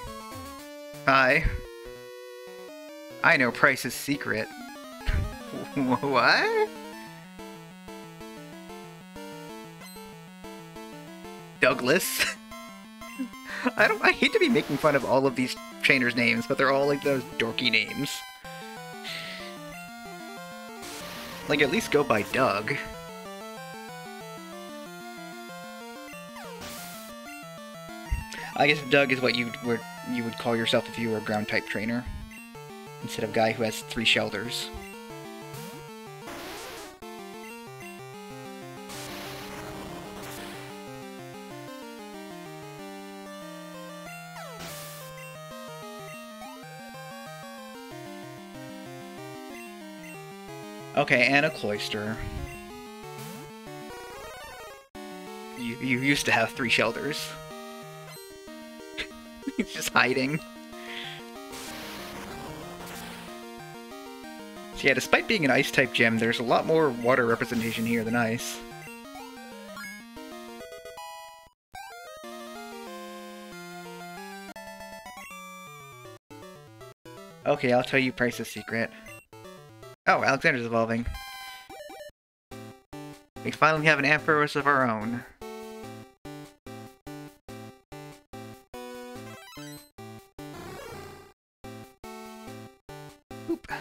Hi. I know Pryce's secret. What? Douglas? I hate to be making fun of all of these trainers' names, but they're all like those dorky names. Like, at least go by Doug. I guess Doug is what you would call yourself if you were a ground-type trainer, instead of a guy who has 3 shelters. Okay, and a cloister. You used to have 3 shelters. He's just hiding. So yeah, despite being an ice-type gym, there's a lot more water representation here than ice. Okay, I'll tell you Pryce's secret. Oh, Alexander's evolving. We finally have an Ampharos of our own. Oop.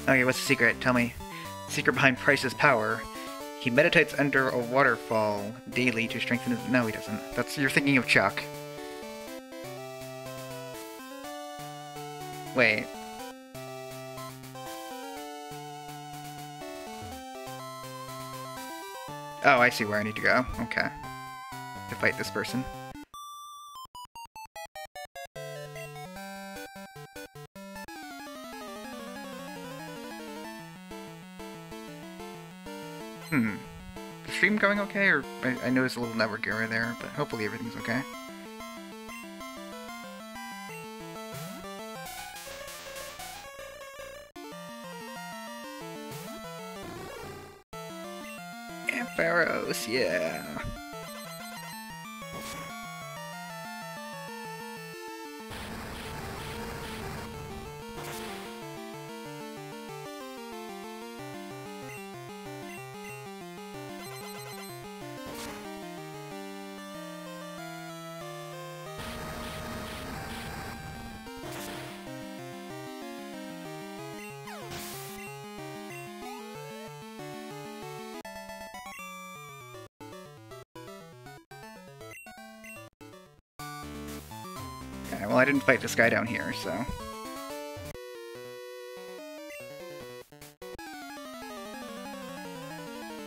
Okay, what's the secret? Tell me. Secret behind Pryce's power. He meditates under a waterfall daily to strengthen his... No, he doesn't. You're thinking of Chuck. Wait. Oh, I see where I need to go. Okay. To fight this person. Is the stream going okay? Or I noticed a little network error there, but hopefully everything's okay. Ampharos, yeah. Okay, well I didn't fight this guy down here, so...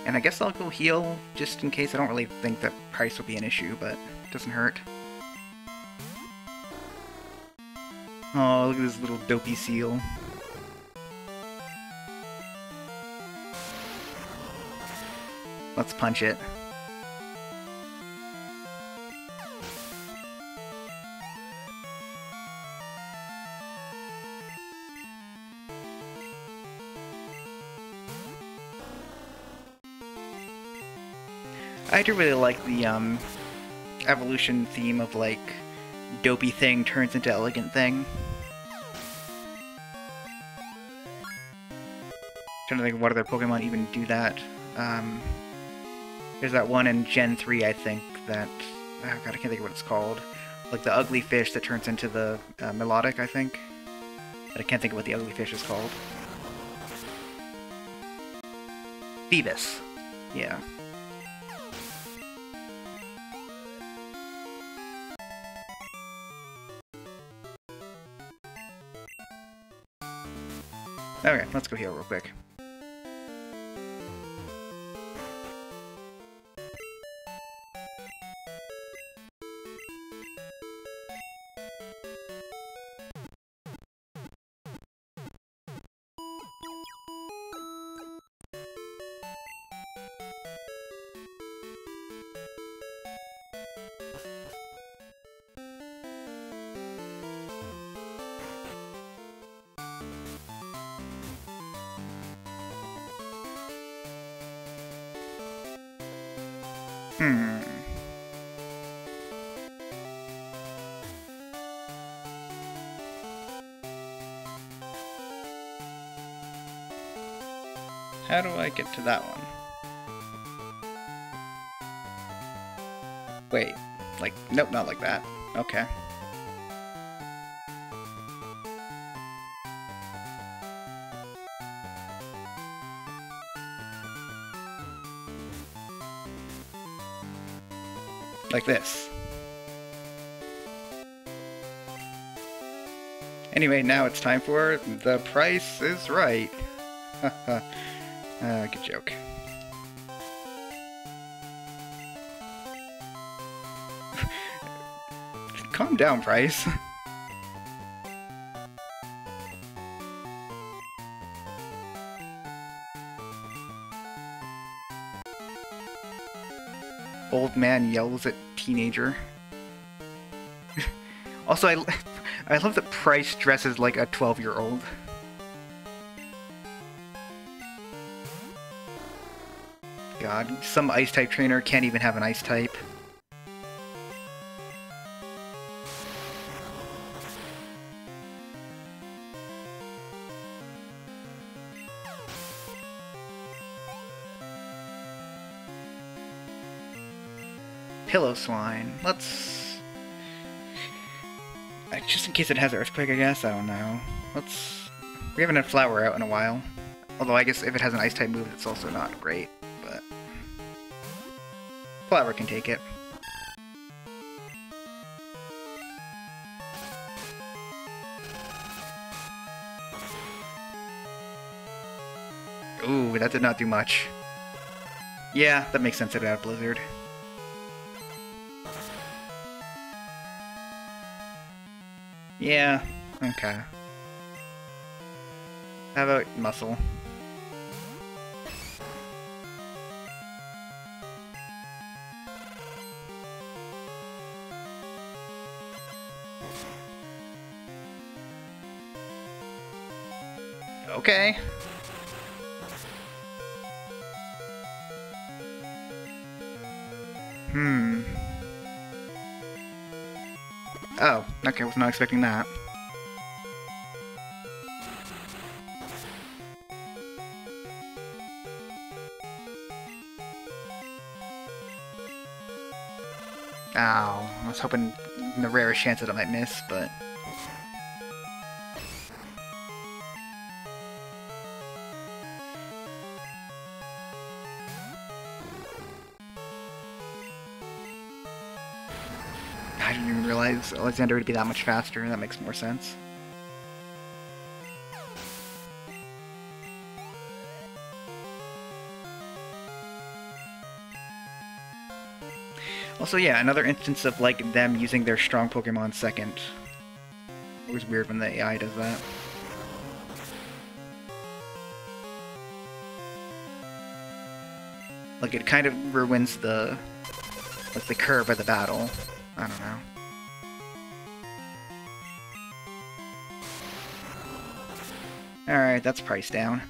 And I guess I'll go heal, just in case. I don't really think that Pryce will be an issue, but it doesn't hurt. Oh, look at this little dopey seal. Let's punch it. I do really like the evolution theme of like dopey thing turns into elegant thing. Trying to think of what other Pokemon even do that. There's that one in Gen 3, I think, that... Oh god, I can't think of what it's called. Like the ugly fish that turns into the melodic, I think. But I can't think of what the ugly fish is called. Phoebus. Yeah. Okay, let's go heal real quick. Hmm. How do I get to that one? Wait, like, nope, not like that. Okay. Like this. Anyway, now it's time for The Price is Right. Haha. Good joke. Calm down, Pryce. Old man yells at teenager. Also, I love that Pryce dresses like a 12-year-old. God, some ice-type trainer can't even have an ice-type. Pillow Swine. Let's... just in case it has Earthquake, I guess? I don't know. Let's... We haven't had Flower out in a while. Although I guess if it has an Ice-type move, it's also not great. But... Flower can take it. Ooh, that did not do much. Yeah, that makes sense about Blizzard. Yeah, okay. How about Muscle? Okay. Oh, okay, I was not expecting that. Ow, I was hoping the rarest chance that I might miss, but... I didn't even realize Alexander would be that much faster. That makes more sense. Also, yeah, another instance of, like, them using their strong Pokemon second. Always weird when the AI does that. Like, it kind of ruins the... like, the curve of the battle. I don't know. Alright, that's Pryce down.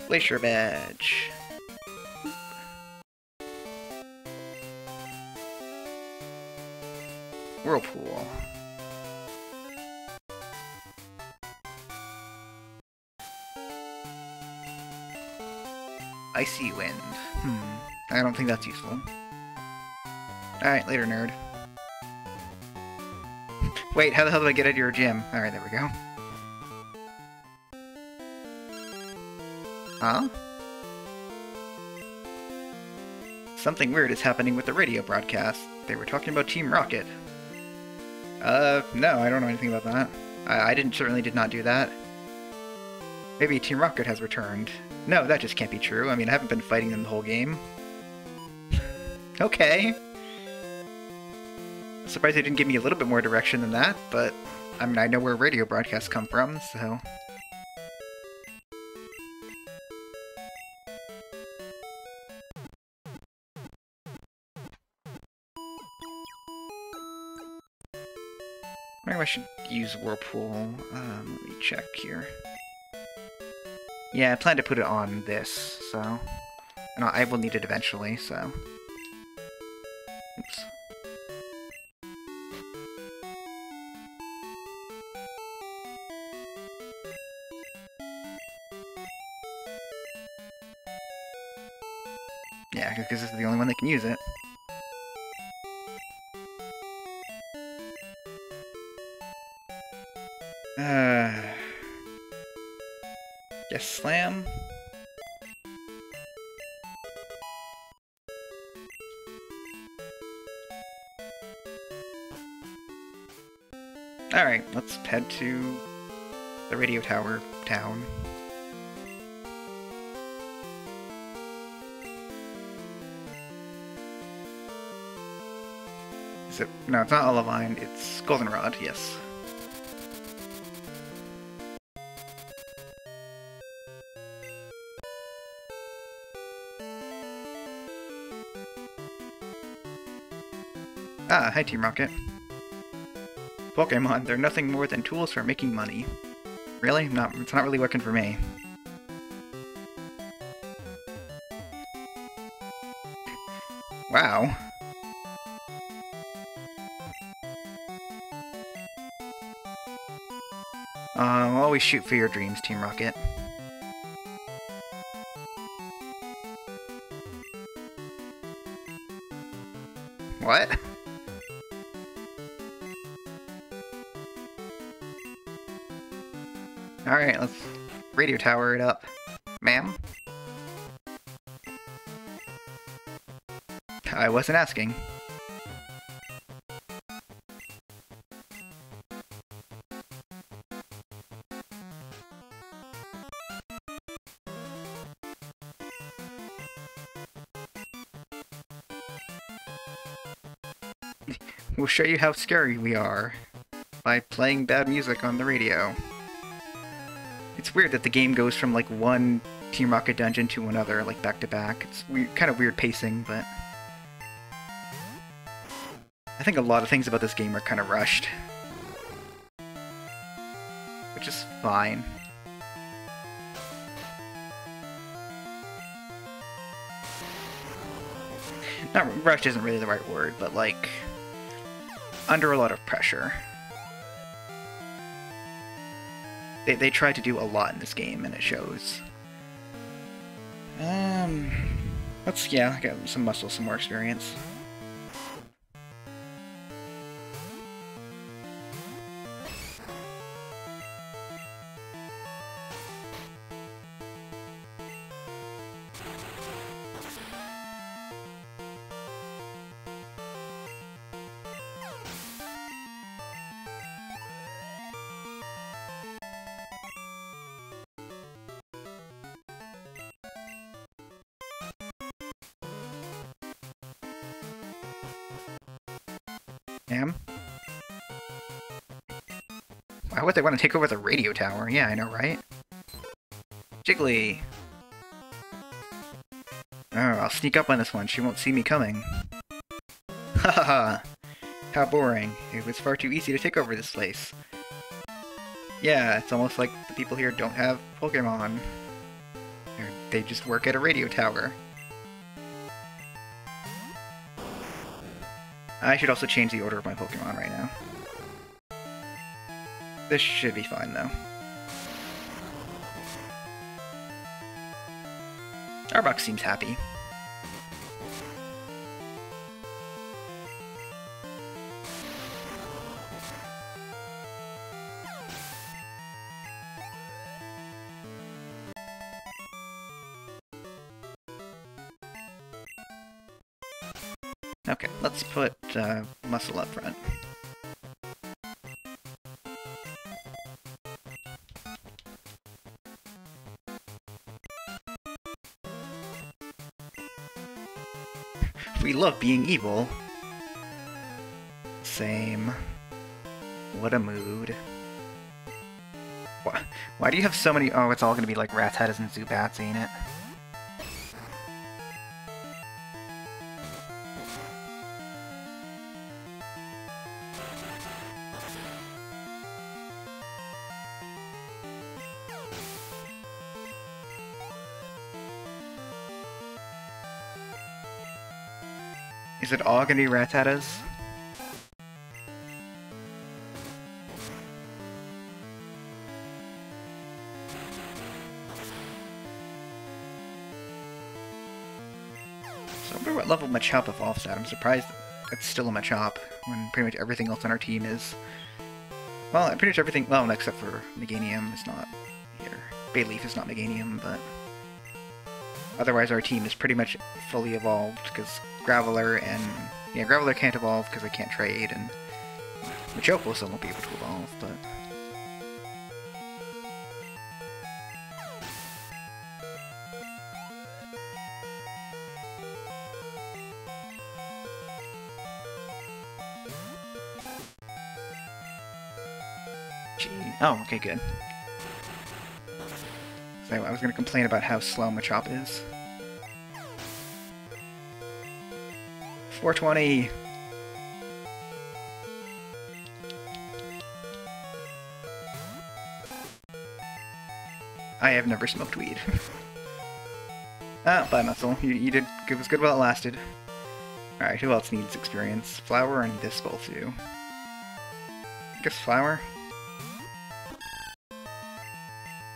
Glacier Badge. Whirlpool. Icy Wind. I don't think that's useful. Alright, later, nerd. Wait, how the hell do I get out of your gym? Alright, there we go. Huh? Something weird is happening with the radio broadcast. They were talking about Team Rocket. No, I don't know anything about that. I certainly did not do that. Maybe Team Rocket has returned. No, that just can't be true. I mean, I haven't been fighting them the whole game. Okay. I'm surprised they didn't give me a little bit more direction than that, but... I mean, I know where radio broadcasts come from, so... I should use Whirlpool. Let me check here. Yeah, I plan to put it on this, so... And I will need it eventually, so... Oops. Yeah, because this is the only one that can use it. Guess Slam? Alright, let's head to the radio tower town. Is it? No, it's not Olivine, it's Goldenrod, yes. Ah, hi Team Rocket. Pokémon, they're nothing more than tools for making money. Really? No, it's not really working for me. Wow. Always shoot for your dreams, Team Rocket. What? Alright, let's radio tower it up. Ma'am? I wasn't asking. We'll show you how scary we are by playing bad music on the radio. It's weird that the game goes from like one Team Rocket dungeon to another, like back to back. It's weird, kind of weird pacing, but I think a lot of things about this game are kind of rushed, which is fine. Not rushed isn't really the right word, but like under a lot of pressure. They tried to do a lot in this game, and it shows. Let's, yeah, get some muscle, some more experience. Damn. Why would they want to take over the radio tower? Yeah, I know, right? Jiggly! Oh, I'll sneak up on this one. She won't see me coming. Haha! How boring. It was far too easy to take over this place. Yeah, it's almost like the people here don't have Pokémon. They just work at a radio tower. I should also change the order of my Pokémon right now. This should be fine, though. Arbok seems happy. Okay, let's put muscle up front. We love being evil. Same. What a mood. Why do you have so many? Oh, it's all gonna be like Rattatas and Zubats, ain't it? Is it all gonna be Rattatas? So I wonder what level Machop evolves at. I'm surprised it's still a Machop when pretty much everything else on our team is... Well, pretty much everything... Well, except for Meganium is not here. Bayleaf is not Meganium, but... Otherwise our team is pretty much fully evolved, because Graveler and... Yeah, Graveler can't evolve because I can't trade, and... Machoke will still won't be able to evolve, but... Oh, okay, good. So I was going to complain about how slow Machop is. 420! I have never smoked weed. Ah, Biomuscle. You did. It was good while it lasted. Alright, who else needs experience? Flower and this both do. I guess Flower?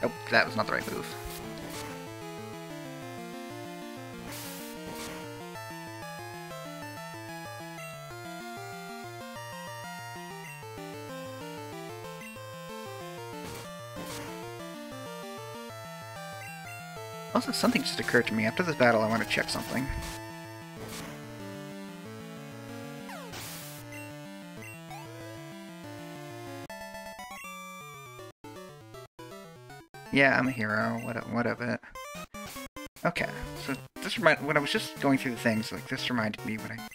Oh, that was not the right move. Also, something just occurred to me. After this battle, I want to check something. Yeah, I'm a hero. What of it? Okay, so this when I was just going through the things, like this reminded me when I...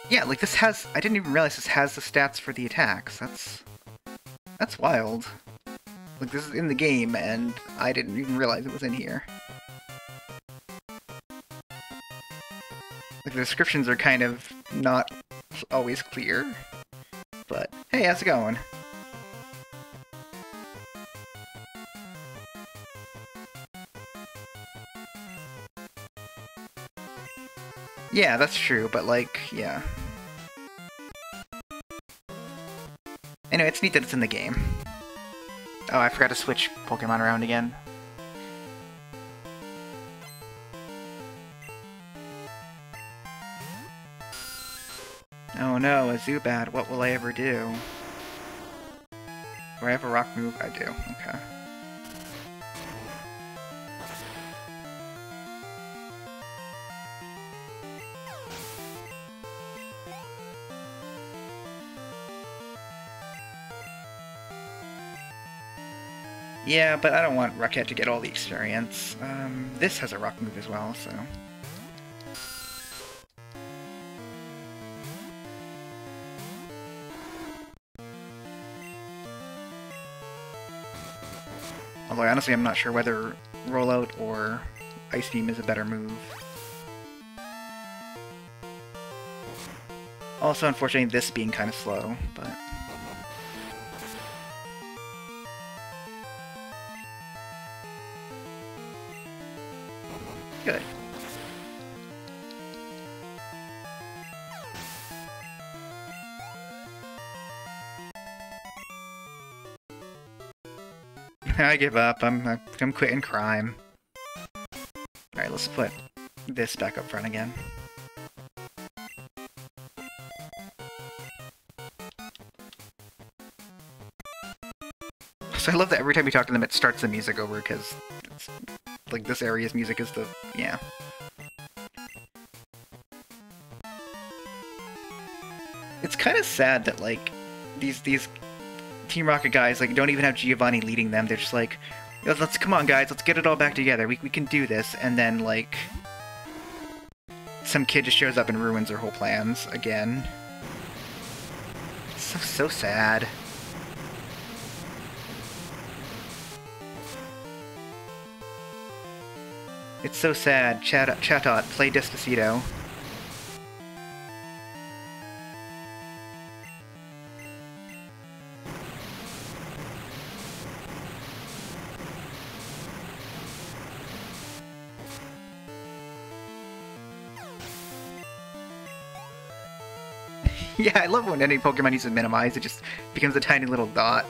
Yeah, like this has... I didn't even realize this has the stats for the attacks. That's wild. Like this is in the game, and I didn't even realize it was in here. Like the descriptions are kind of not always clear. But, hey, how's it going? Yeah, that's true, but like, yeah. Anyway, it's neat that it's in the game. Oh, I forgot to switch Pokemon around again. Oh no, a Zubat, what will I ever do? Do I have a rock move? I do, okay. Yeah, but I don't want Rocket to get all the experience. This has a rock move as well, so... Although, honestly, I'm not sure whether Rollout or Ice Beam is a better move. Also, unfortunately, this being kind of slow, but... Good. I give up. I'm quitting crime. Alright, let's put this back up front again. So I love that every time you talk to them it starts the music over, because like this area's music is the... yeah. It's kind of sad that like these Team Rocket guys like don't even have Giovanni leading them. They're just like, let's come on guys, let's get it all back together. We can do this. And then like some kid just shows up and ruins their whole plans again. It's so sad. It's so sad. Chatot, play Despacito. Yeah, I love when any Pokemon uses Minimize, it just becomes a tiny little dot.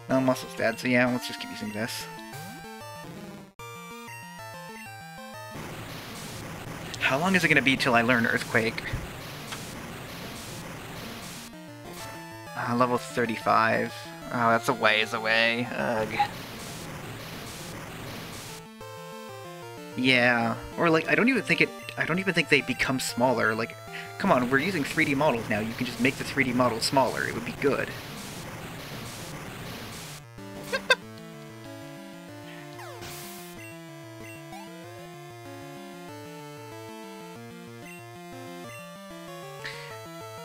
No, Muscle's dead, so yeah, let's just keep using this. How long is it gonna be till I learn Earthquake? Level 35. Oh, that's a ways away. Ugh. Yeah, or like, I don't even think they become smaller. Like, come on, we're using 3D models now. You can just make the 3D model smaller. It would be good.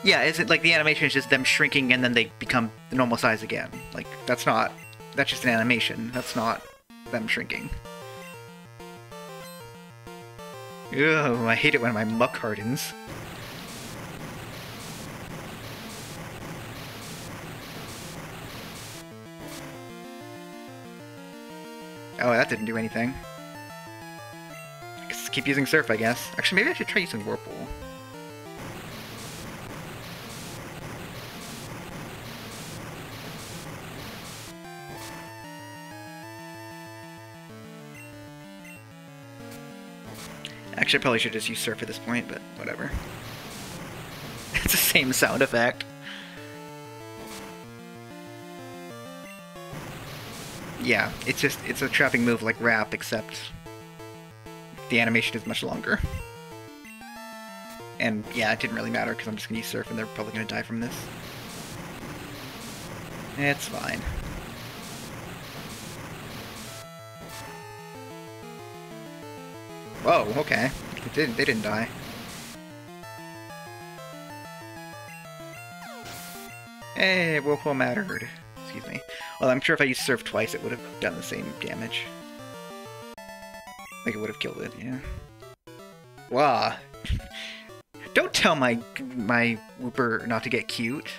Yeah, is it like the animation is just them shrinking and then they become the normal size again? Like, that's just an animation. That's not them shrinking. Ugh, I hate it when my muck hardens. Oh, that didn't do anything. Just keep using Surf, I guess. Actually, maybe I should try using Whirlpool. Actually, I probably should just use Surf at this point, but whatever. It's the same sound effect. Yeah, it's a trapping move like Wrap, except the animation is much longer. And yeah, it didn't really matter because I'm just gonna use Surf and they're probably gonna die from this. It's fine. Whoa, okay. They didn't die. Hey, Whirlpool mattered. Excuse me. Well, I'm sure if I used Surf twice, it would have done the same damage. Like, it would have killed it, yeah. Wah. Don't tell my Wooper not to get cute.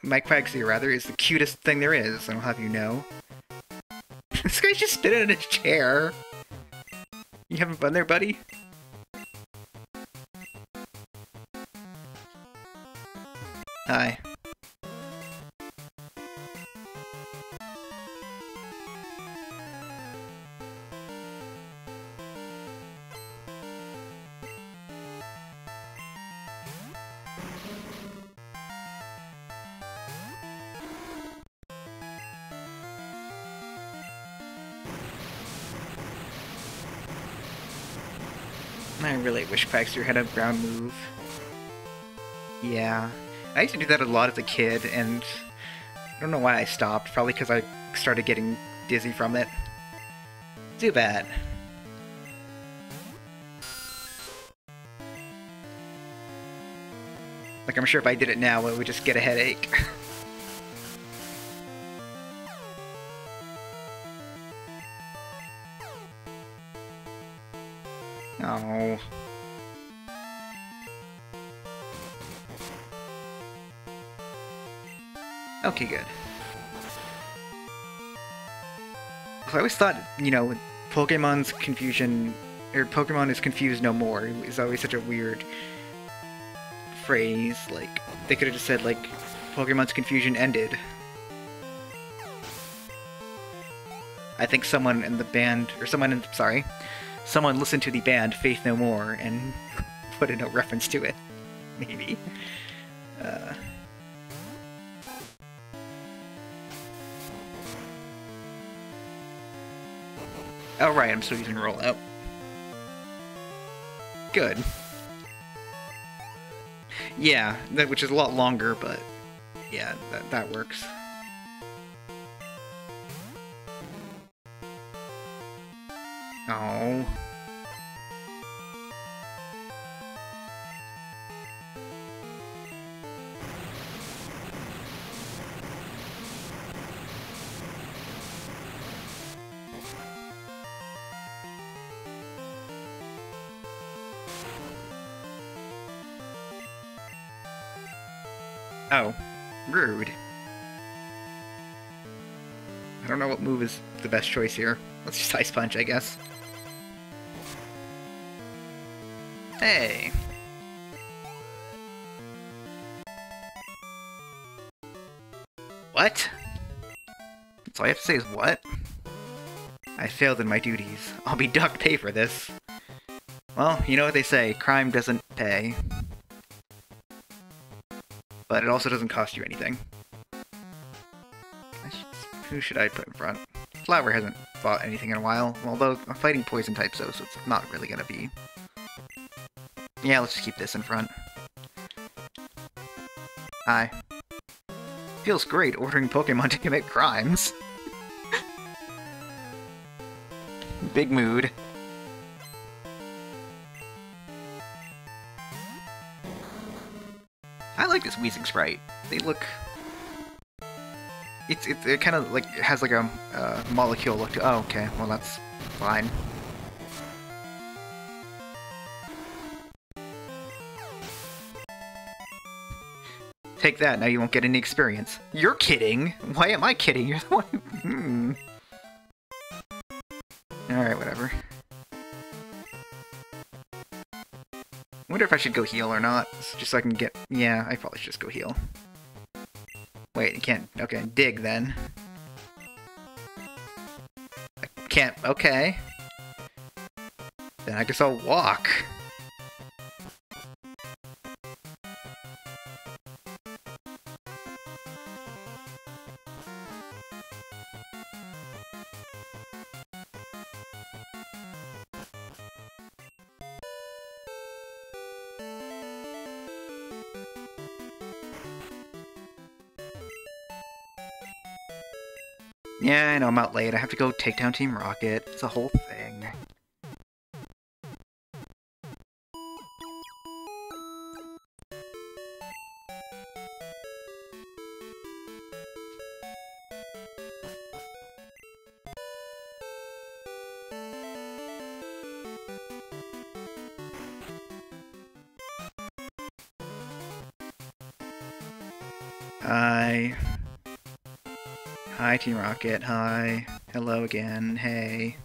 My Quagsire, rather, is the cutest thing there is, I'll have you know. This guy's just spinning in a chair. You having fun there, buddy? Hi. I really wish Quagsire had a ground move. Yeah. I used to do that a lot as a kid, and I don't know why I stopped. Probably because I started getting dizzy from it. Too bad. Like, I'm sure if I did it now, it would just get a headache. Oh. Okay, good. So I always thought, you know, Pokemon's confusion, or Pokemon is confused no more, is always such a weird phrase. Like, they could have just said, like, Pokemon's confusion ended. I think someone in the band, or someone listened to the band Faith No More and put in a reference to it. Maybe. Oh right, I'm still using Rollout. Good. Yeah, which is a lot longer, but yeah, that works. Oh. Oh, rude. I don't know what move is the best choice here. Let's just Ice Punch, I guess. Hey! What? That's all I have to say is what? I failed in my duties. I'll be docked pay for this. Well, you know what they say, crime doesn't pay. But it also doesn't cost you anything. Who should I put in front? Flower hasn't fought anything in a while, although I'm fighting poison type so it's not really gonna be. Yeah, let's just keep this in front. Hi. Feels great ordering Pokemon to commit crimes. Big mood. I like this Weezing sprite. They look... It kind of like has like a molecule look to. Oh, okay. Well, that's fine. Take that. Now you won't get any experience. You're kidding. Why am I kidding? You're the one. All right, whatever. Wonder if I should go heal or not, just so I can get. Yeah, I probably should just go heal. Wait, you can't... Okay, dig, then. I can't... Okay. Then I guess I'll walk. Yeah, I know, I'm out late. I have to go take down Team Rocket. It's a whole thing. Hi, Team Rocket. Hi. Hello again. Hey.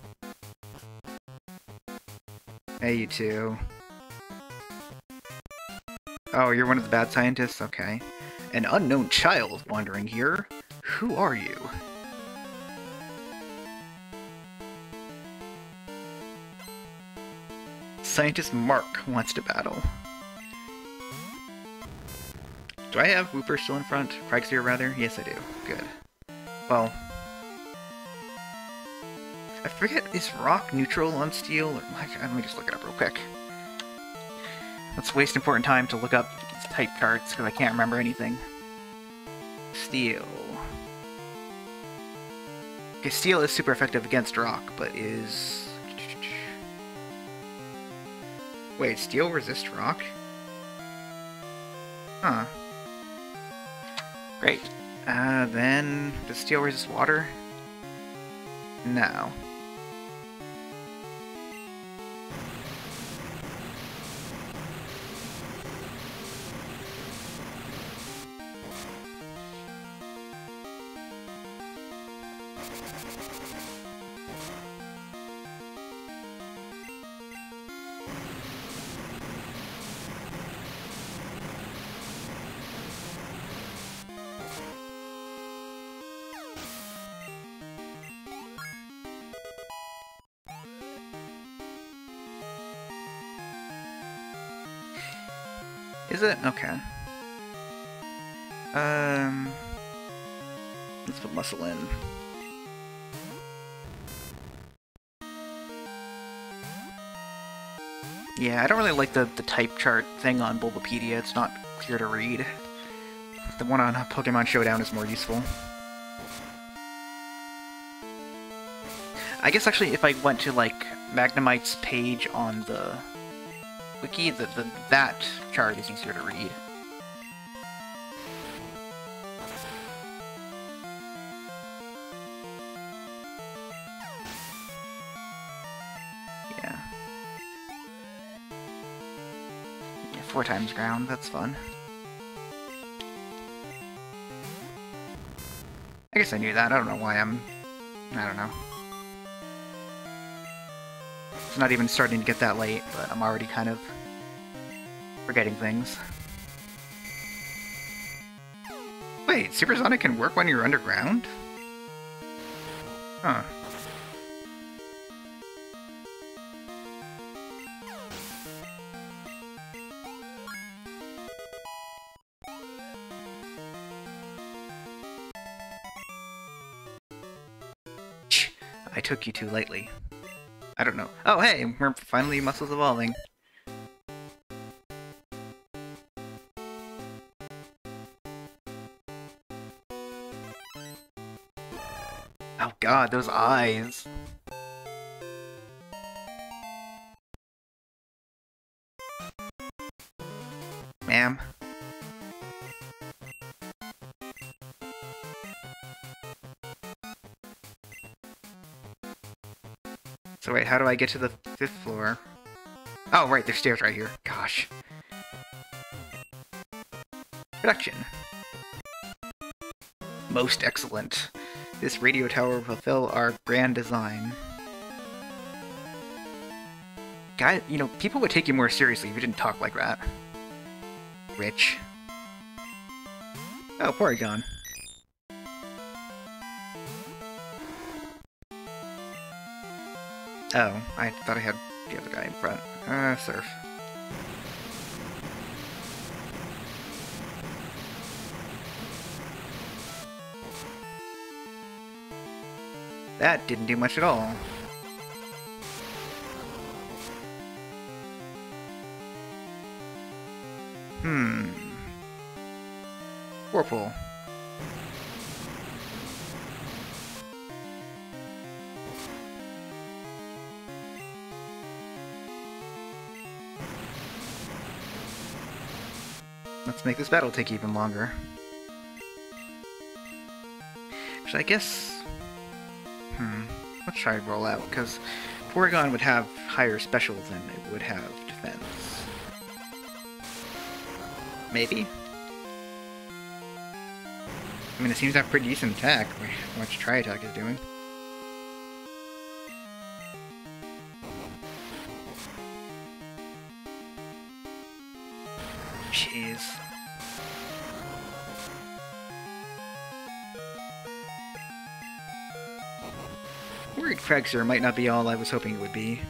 Hey, you two. Oh, you're one of the bad scientists? Okay. An unknown child wandering here? Who are you? Scientist Mark wants to battle. Do I have Wooper still in front? Cragseer, rather? Yes, I do. Good. Well... I forget, is rock neutral on steel? Or, let me just look it up real quick. Let's waste important time to look up these type charts, because I can't remember anything. Steel... Okay, steel is super effective against rock, but is... Wait, steel resists rock? Huh. Great. Then, does steel resist water? No. Is it? Okay. Let's put muscle in. Yeah, I don't really like the type chart thing on Bulbapedia. It's not clear to read. The one on Pokemon Showdown is more useful. I guess actually if I went to like Magnemite's page on the wiki, that chart is easier to read. Yeah. Yeah, 4 times ground, that's fun. I guess I knew that, I don't know why I don't know. It's not even starting to get that late, but I'm already kind of forgetting things. Wait, Supersonic can work when you're underground? Huh. I took you too lightly. I don't know. Oh, hey, we're finally muscles evolving. Oh god, those eyes. Ma'am. So wait, how do I get to the 5th floor? Oh, right, there's stairs right here. Gosh. Production. Most excellent. This radio tower will fulfill our grand design. Guy, you know, people would take you more seriously if you didn't talk like that. Rich. Oh, Porygon. Oh, I thought I had the other guy in front. Surf. That didn't do much at all. Whirlpool. Let's make this battle take even longer. Which I guess... Let's try to roll out, because Porygon would have higher special than it would have defense. Maybe? I mean, it seems to have pretty decent attack. How much Tri-Attack is doing. Jeez. Worried Cragster might not be all I was hoping it would be.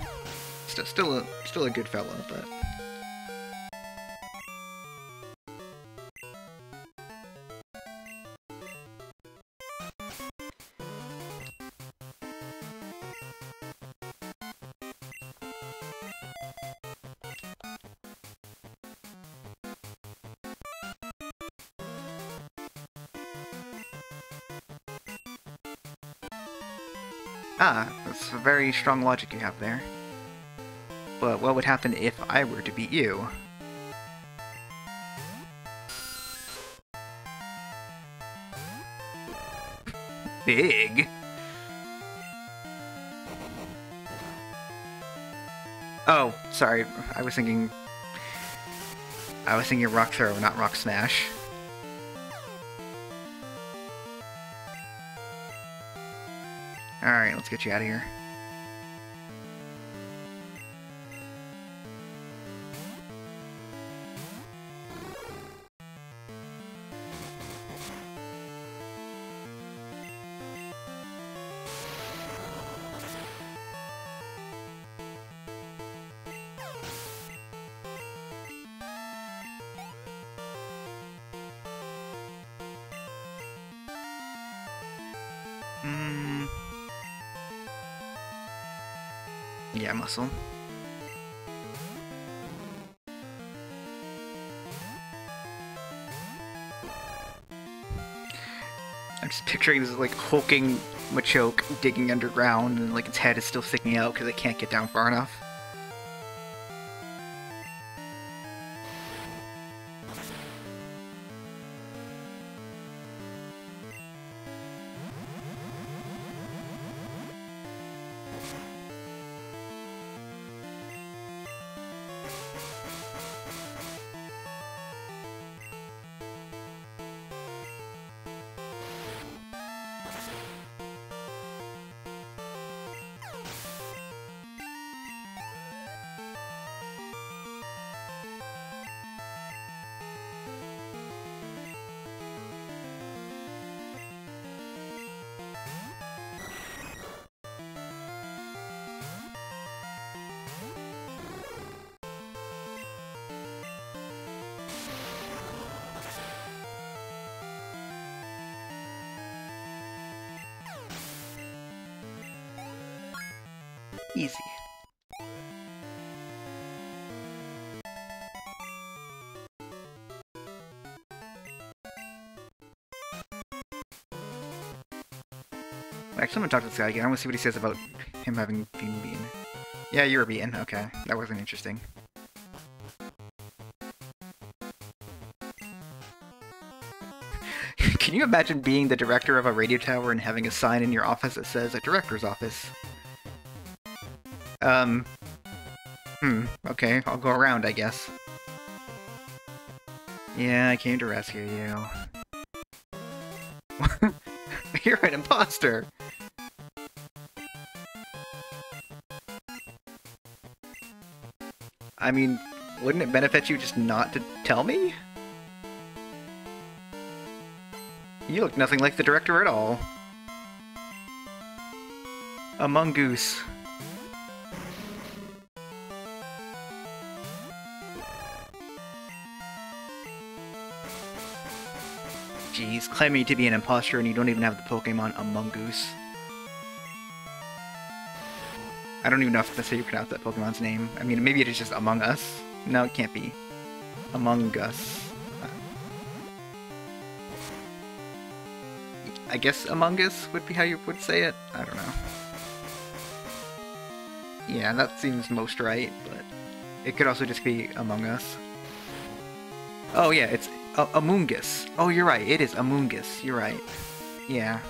Still a good fella, but... Ah, that's a very strong logic you have there. But what would happen if I were to beat you? Big? Oh, sorry. I was thinking Rock Throw, not Rock Smash. Alright, let's get you out of here. Yeah, muscle. I'm just picturing this like hulking Machoke digging underground and like its head is still sticking out because it can't get down far enough. Easy. Actually, I'm gonna talk to this guy again. I want to see what he says about him having being. Yeah, you're a bean. Okay, that wasn't interesting. Can you imagine being the director of a radio tower and having a sign in your office that says a director's office? Okay, I'll go around, I guess. Yeah, I came to rescue you. You're an imposter! I mean, wouldn't it benefit you just not to tell me? You look nothing like the director at all. A mongoose. Jeez, claiming to be an imposter and you don't even have the Pokemon a mongoose. I don't even know if that's how you pronounce that Pokemon's name. I mean, maybe it is just Among Us. No, it can't be. Among Us. I guess Among Us would be how you would say it? I don't know. Yeah, that seems most right, but it could also just be Among Us. Oh yeah, it's Amoongus. Oh, you're right, it is Amoongus. You're right. Yeah.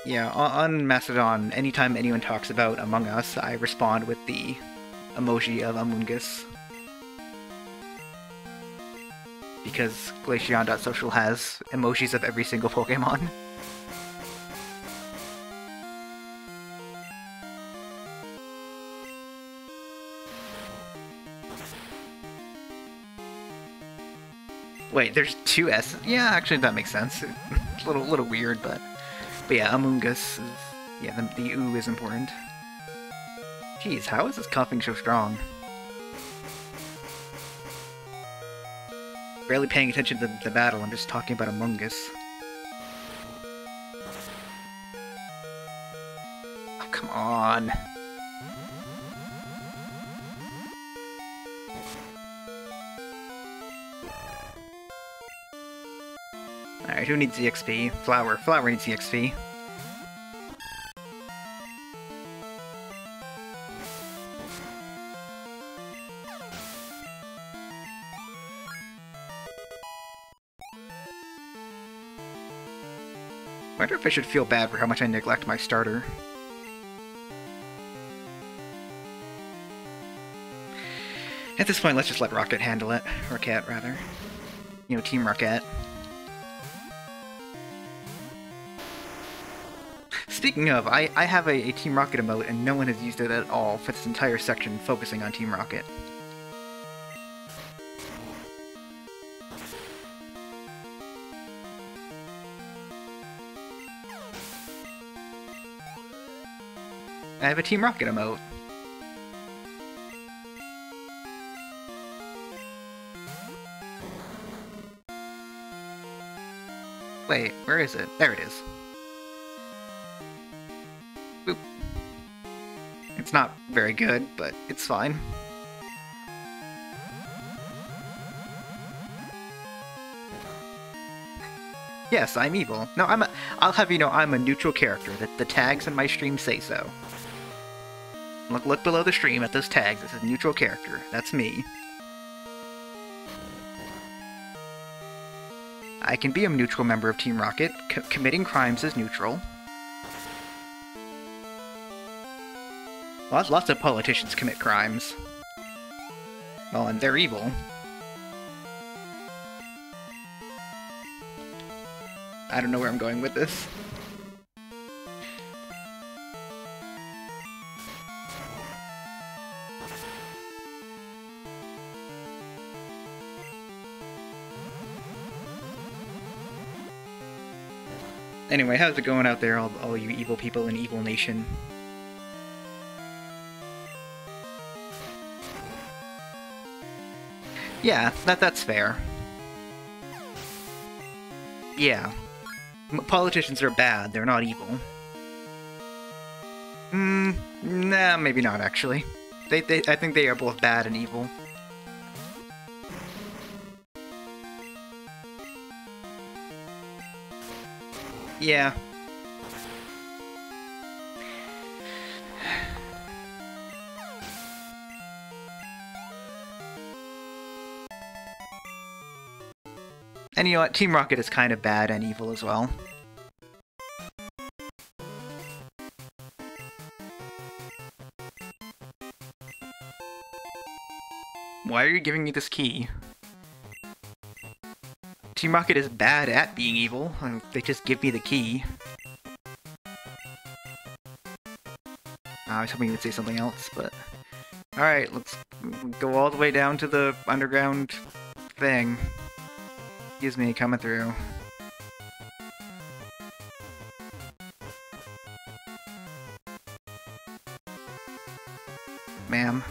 Yeah, on Mastodon, anytime anyone talks about Among Us, I respond with the emoji of Amoongus. Because Glaceon.social has emojis of every single Pokemon. Wait, there's two S's? Yeah, actually that makes sense. It's a little weird, but yeah, Amoongus is... yeah, the ooh is important. Jeez, how is this coughing so strong? Barely paying attention to the battle, I'm just talking about Amoongus. Oh, come on. Alright, who needs the XP? Flower. Flower needs the XP. I wonder if I should feel bad for how much I neglect my starter. At this point, let's just let Rocket handle it. Or Cat, rather. You know, Team Rocket. Speaking of, I have a Team Rocket emote, and no one has used it at all for this entire section focusing on Team Rocket. I have a Team Rocket emote. Wait, where is it? There it is. Boop. It's not very good, but it's fine. Yes, I'm evil. No, I'll have you know I'm a neutral character. The tags in my stream say so. Look below the stream at those tags. It says neutral character. That's me. I can be a neutral member of Team Rocket. Committing crimes is neutral. Lots of politicians commit crimes. Well, and they're evil. I don't know where I'm going with this. Anyway, how's it going out there, all you evil people in Evil Nation? Yeah, that's fair. Yeah. Politicians are bad, they're not evil. Nah, maybe not actually. I think they are both bad and evil. Yeah. And you know what? Team Rocket is kind of bad and evil as well. Why are you giving me this key? Team Rocket is bad at being evil. They just give me the key. I was hoping you would say something else, but... Alright, let's go all the way down to the underground thing. Excuse me, coming through. Ma'am.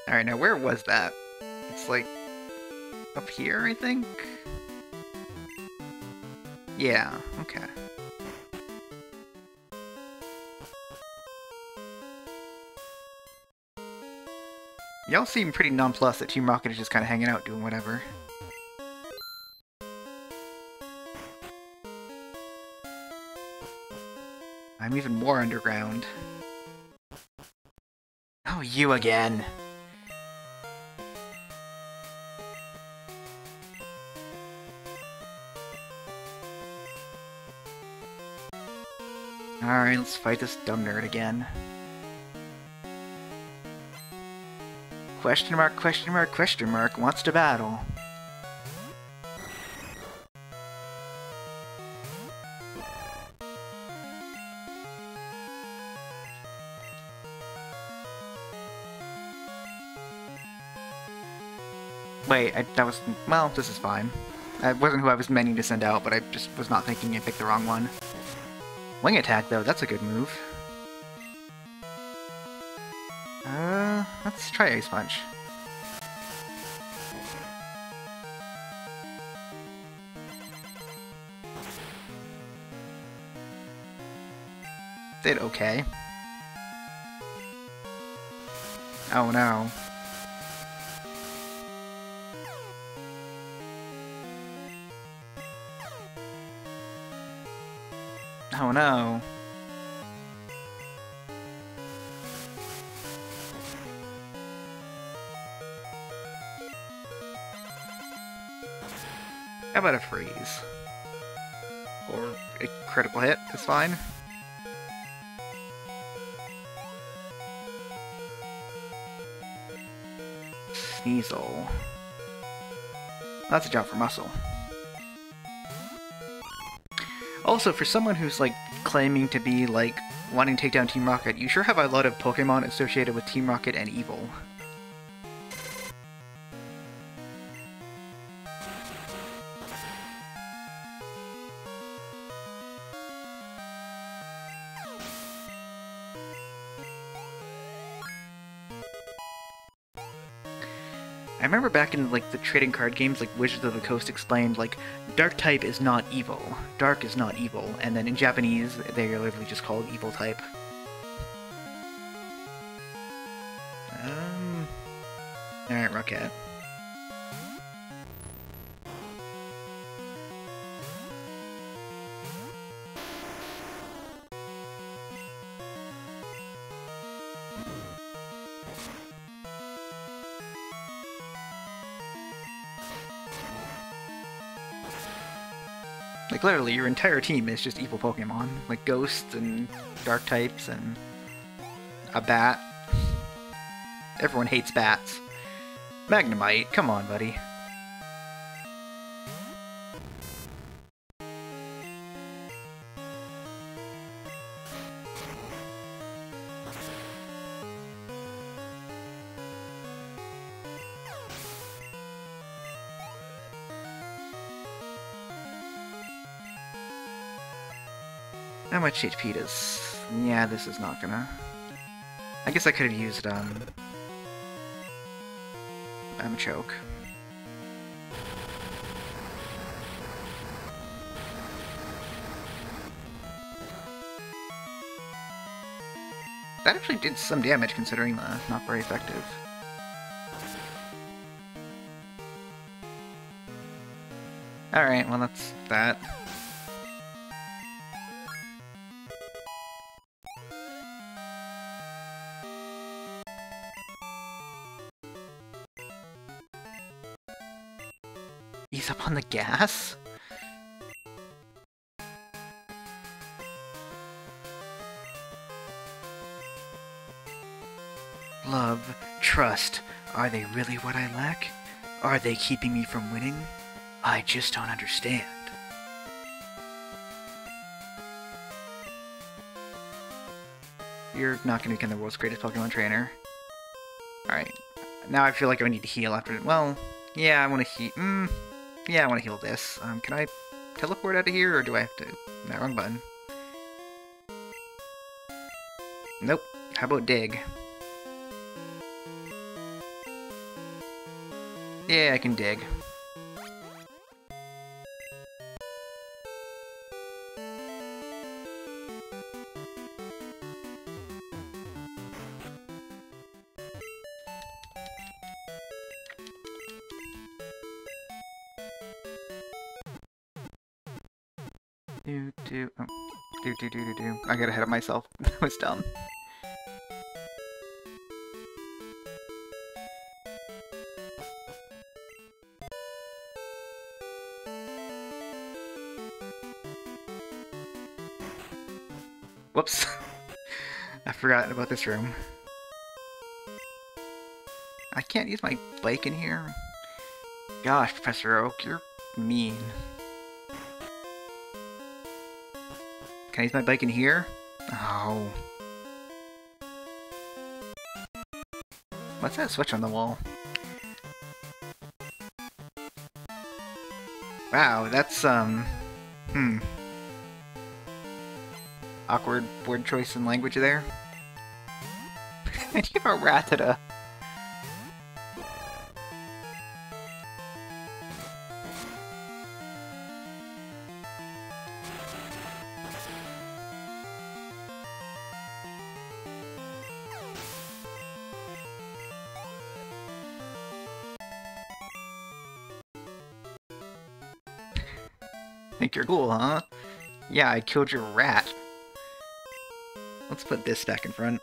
Alright, now where was that? It's like... up here, I think? Yeah, okay. Y'all seem pretty nonplussed that Team Rocket is just kind of hanging out doing whatever. I'm even more underground. Oh, you again! Alright, let's fight this dumb nerd again. Question mark, question mark, question mark, wants to battle. Wait, that was... well, this is fine. That wasn't who I was meaning to send out, but I just was not thinking I picked the wrong one. Wing attack, though, that's a good move. Let's try Ice Punch. Did okay. Oh no. Oh no. How about a freeze? Or a critical hit is fine. Sneasel. That's a job for muscle. Also, for someone who's, like, claiming to be, like, wanting to take down Team Rocket, you sure have a lot of Pokemon associated with Team Rocket and evil. I remember back in, like, the trading card games, like, Wizards of the Coast explained, like, Dark type is not evil. Dark is not evil. And then in Japanese, they are literally just called evil type. Alright, Rocket. Like, literally, your entire team is just evil Pokemon. Like, ghosts and dark types and a bat. Everyone hates bats. Magnemite, come on, buddy. How much HP does... Yeah, this is not gonna... I guess I could have used, choke. That actually did some damage, considering the not very effective. Alright, well that's that. He's up on the gas? Love, trust, are they really what I lack? Are they keeping me from winning? I just don't understand. You're not going to become the world's greatest Pokemon trainer. Alright. Now I feel like I need to heal after... Well, yeah, I want to heal... yeah, I want to heal this. Can I teleport out of here, or do I have to... No, wrong button. Nope. How about dig? Yeah, I can dig. I got ahead of myself. That was dumb. Whoops. I forgot about this room. I can't use my bike in here. Gosh, Professor Oak, you're mean. Can I use my bike in here? Oh. What's that switch on the wall? Wow, that's, awkward word choice and language there. And you have a Rattata. Think you're cool, huh? Yeah, I killed your rat. Let's put this stack in front.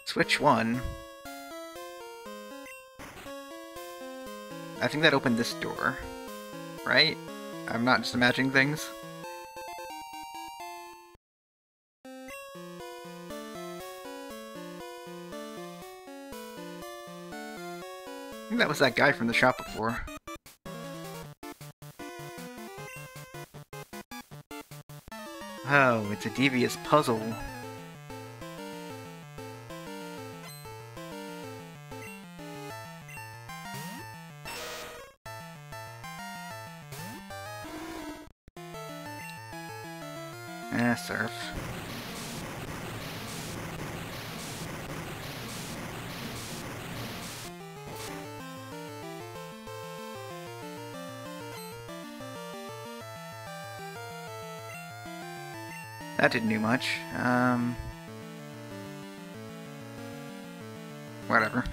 Switch 1. I think that opened this door, right? I'm not just imagining things. I think that was that guy from the shop before. Oh, it's a devious puzzle. Surf. That didn't do much. Whatever.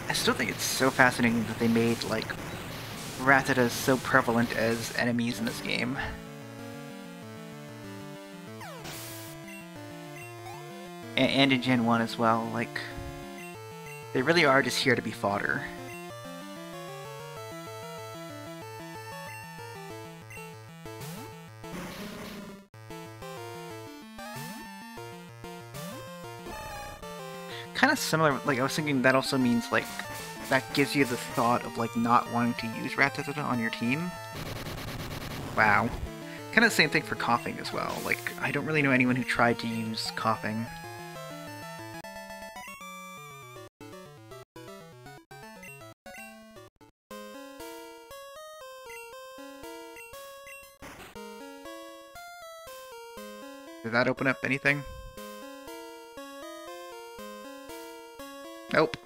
I still think it's so fascinating that they made, like, Rattata is so prevalent as enemies in this game. And in Gen 1 as well, like, they really are just here to be fodder. Kind of similar, like, I was thinking that also means, like, that gives you the thought of, like, not wanting to use Rattata on your team. Wow. Kind of the same thing for Coughing as well. Like, I don't really know anyone who tried to use Coughing. Did that open up anything? Nope.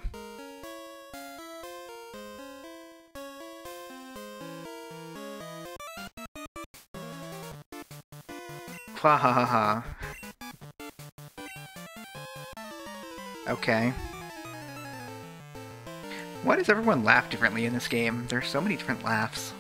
Ha ha ha ha. Okay. Why does everyone laugh differently in this game? There's so many different laughs.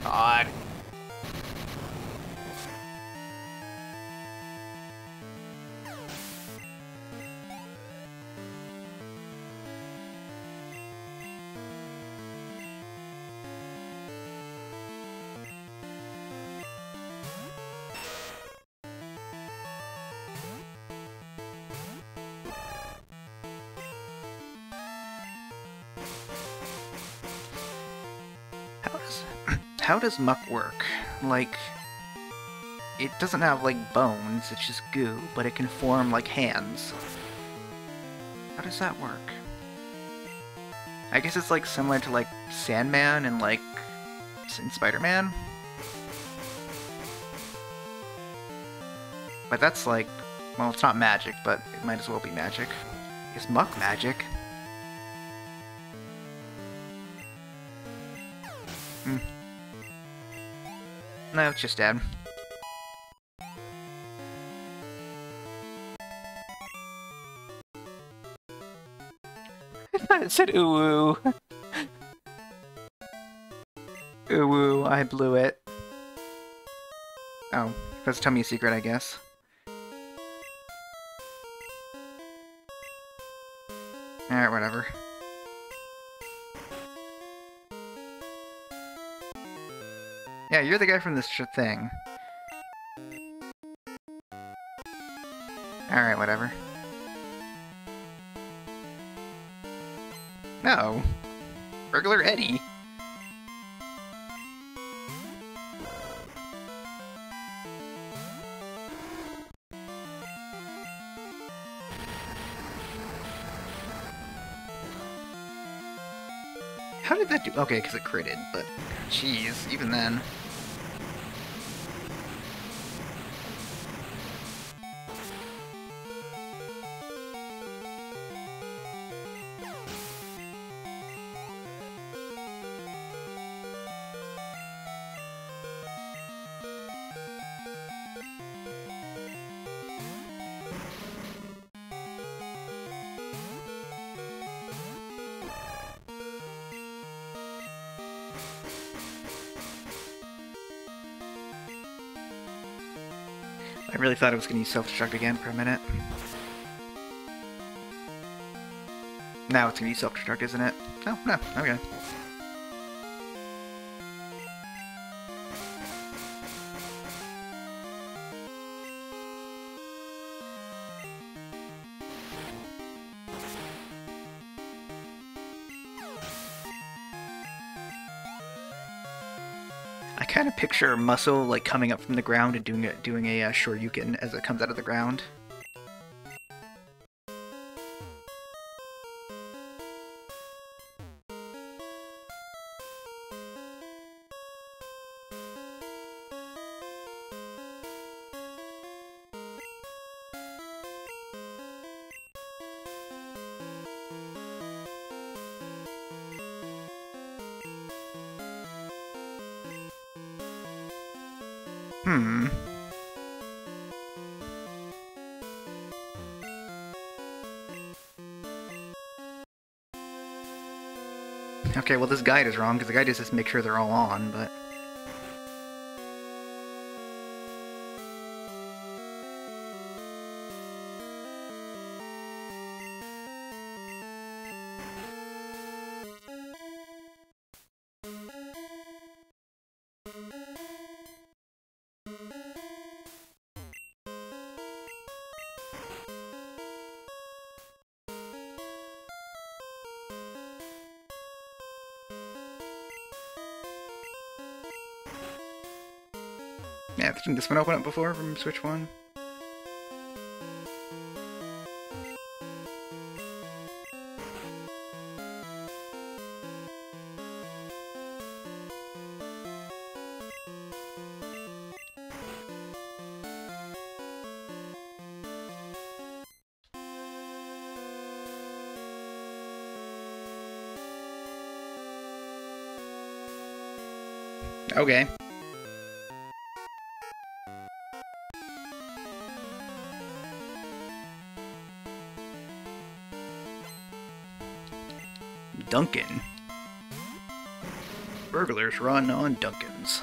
God. How does muck work? Like, it doesn't have, like, bones, it's just goo, but it can form, like, hands. How does that work? I guess it's, like, similar to, like, Sandman and, like, in Spider-Man? But that's, like, well, it's not magic, but it might as well be magic. Is muck magic? Hmm. No, it's just dead. I thought it said ooh. Ooh, I blew it. Oh, that's tell me a secret, I guess. Alright, whatever. Yeah, you're the guy from this thing. Alright, whatever. No. Regular Eddie. How did that do? Okay, because it critted, but jeez, even then. I really thought it was going to use self-destruct again for a minute. Now it's going to use self-destruct, isn't it? Oh, no. Okay. I kind of picture Muscle like coming up from the ground and doing a Shoryuken as it comes out of the ground. Hmm. Okay, well this guide is wrong, because the guide is just make sure they're all on, but... Yeah, didn't this one open up before from Switch 1? Okay. Duncan. Burglars run on Duncans.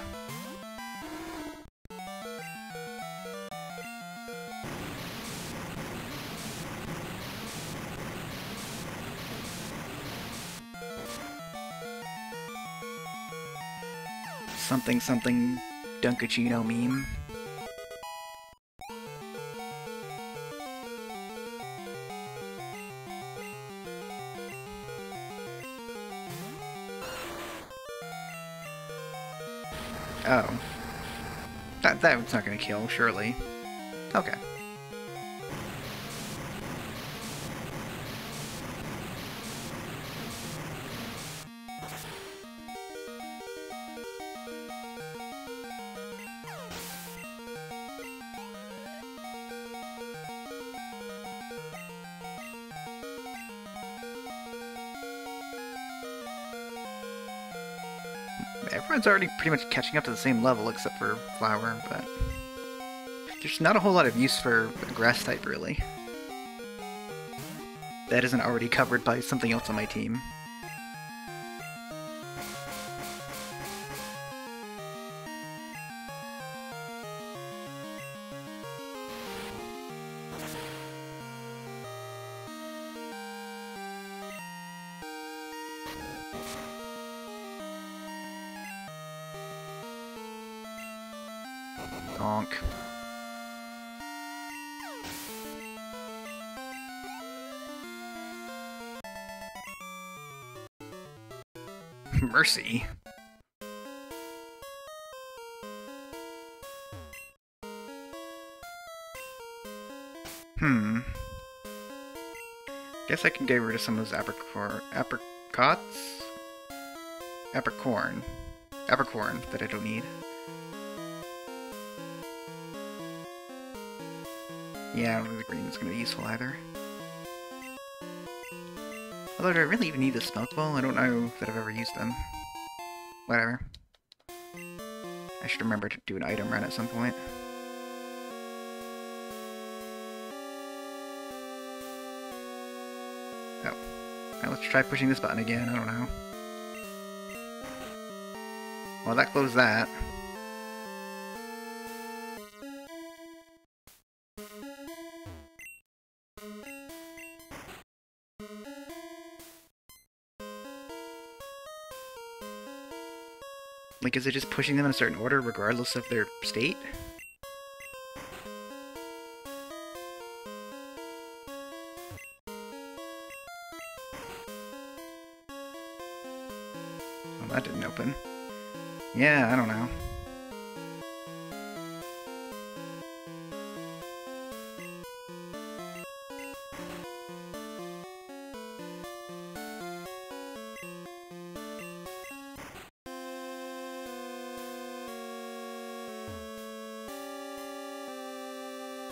Something something Dunkachino meme. Oh. That's not gonna kill, surely. Okay. Everyone's already pretty much catching up to the same level, except for Flower, but... There's not a whole lot of use for a grass type, really. That isn't already covered by something else on my team. Donk. Mercy. Guess I can get rid of some of those apricots? Apricorn that I don't need. Yeah, I don't think the green is going to be useful either. Although, do I really even need the smoke ball? I don't know that I've ever used them. Whatever. I should remember to do an item run at some point. Oh. Now let's try pushing this button again, I don't know. Well, that closed that. Like, is it just pushing them in a certain order regardless of their state? Oh, that didn't open. Yeah, I don't know.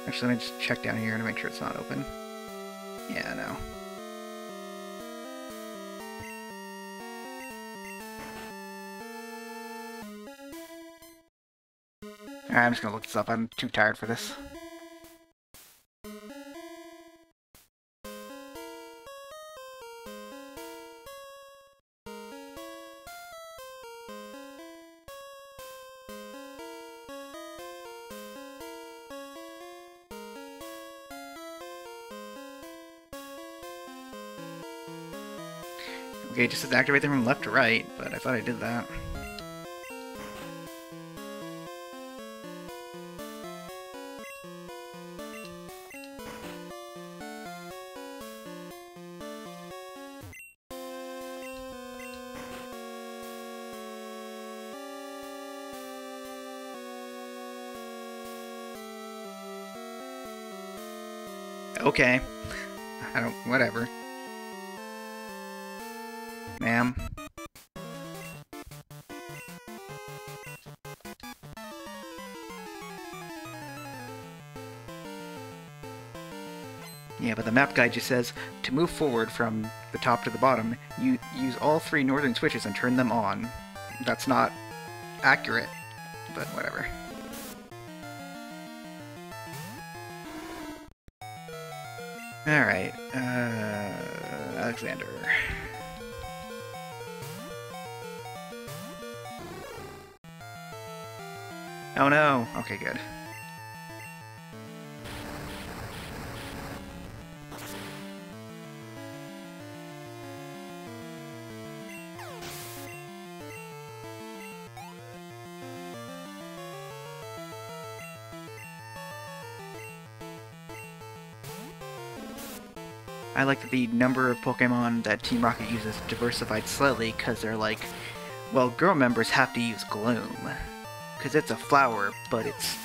Actually, let me just check down here to make sure it's not open. Yeah, no. Alright, I'm just gonna look this up. I'm too tired for this. Okay, it just says activate them from left to right, but I thought I did that. Okay. I don't... whatever. Ma'am. Yeah, but the map guide just says, to move forward from the top to the bottom, you use all 3 northern switches and turn them on. That's not accurate, but whatever. Alright, Alexander. Oh no! Okay, good. I like that the number of Pokemon that Team Rocket uses diversified slightly, because they're like, well, girl members have to use Gloom. Because it's a flower, but it's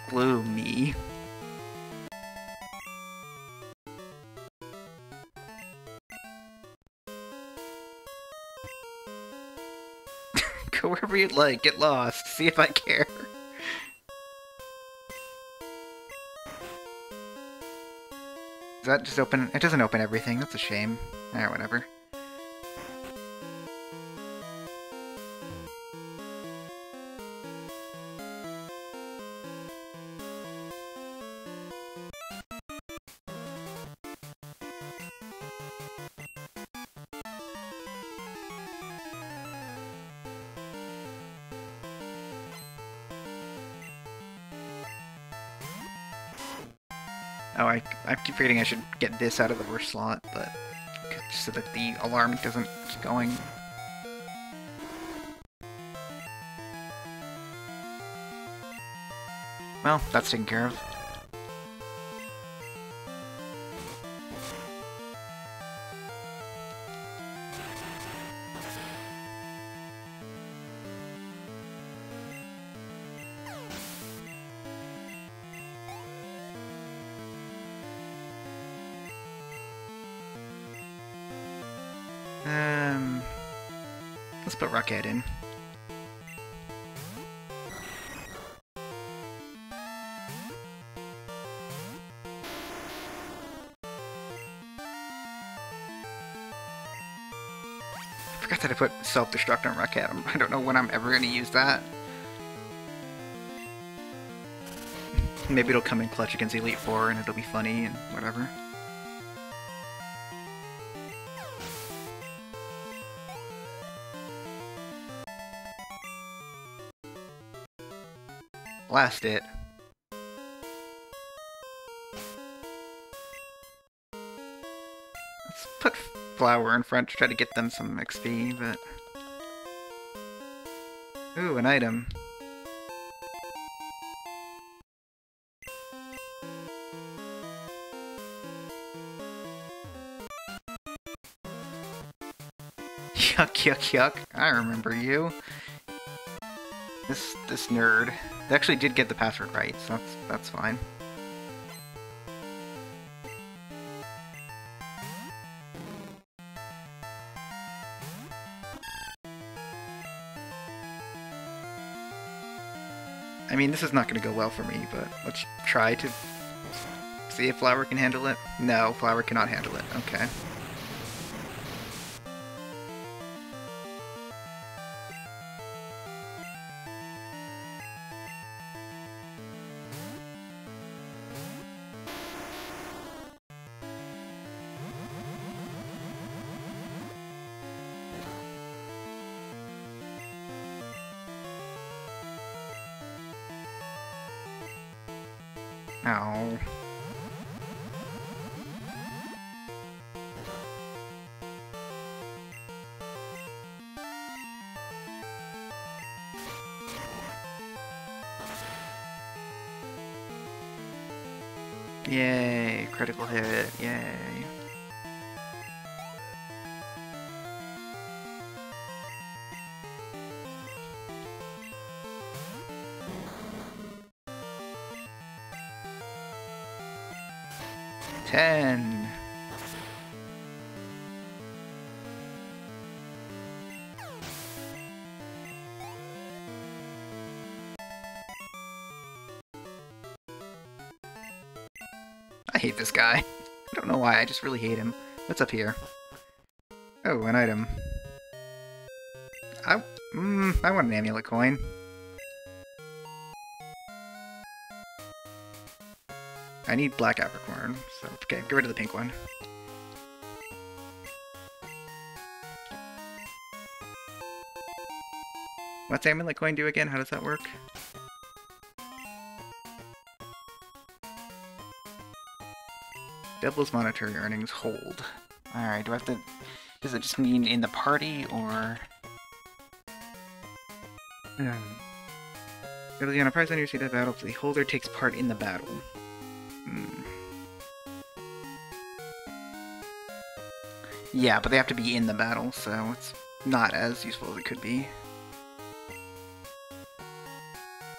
gloomy. Go wherever you'd like, get lost, see if I care. Does that just open? It doesn't open everything, that's a shame. Alright, whatever. Oh, I keep forgetting I should get this out of the worst slot, but so that the alarm doesn't keep going. Well, that's taken care of. Let's put Rocket in. I forgot that I put self-destruct on Rocket. I don't know when I'm ever going to use that. Maybe it'll come in clutch against Elite Four and it'll be funny and whatever. Blast it. Let's put Flower in front to try to get them some XP, but... Ooh, an item. Yuck, yuck, yuck. I remember you. This nerd. They actually did get the password right, so that's fine. I mean, this is not going to go well for me, but let's try to see if Flower can handle it. No, Flower cannot handle it. Okay. Oh. Yay, critical hit, yay. Ten. I hate this guy. I don't know why, I just really hate him. What's up here? Oh, an item. I want an amulet coin. I need black Apricorn, so okay, get rid of the pink one. What's amulet coin do again? How does that work? Doubles monetary earnings hold. Alright, do I have to... Does it just mean in the party, or... It'll be on a prize on your seat at battle if the holder takes part in the battle. Yeah, but they have to be in the battle, so it's not as useful as it could be.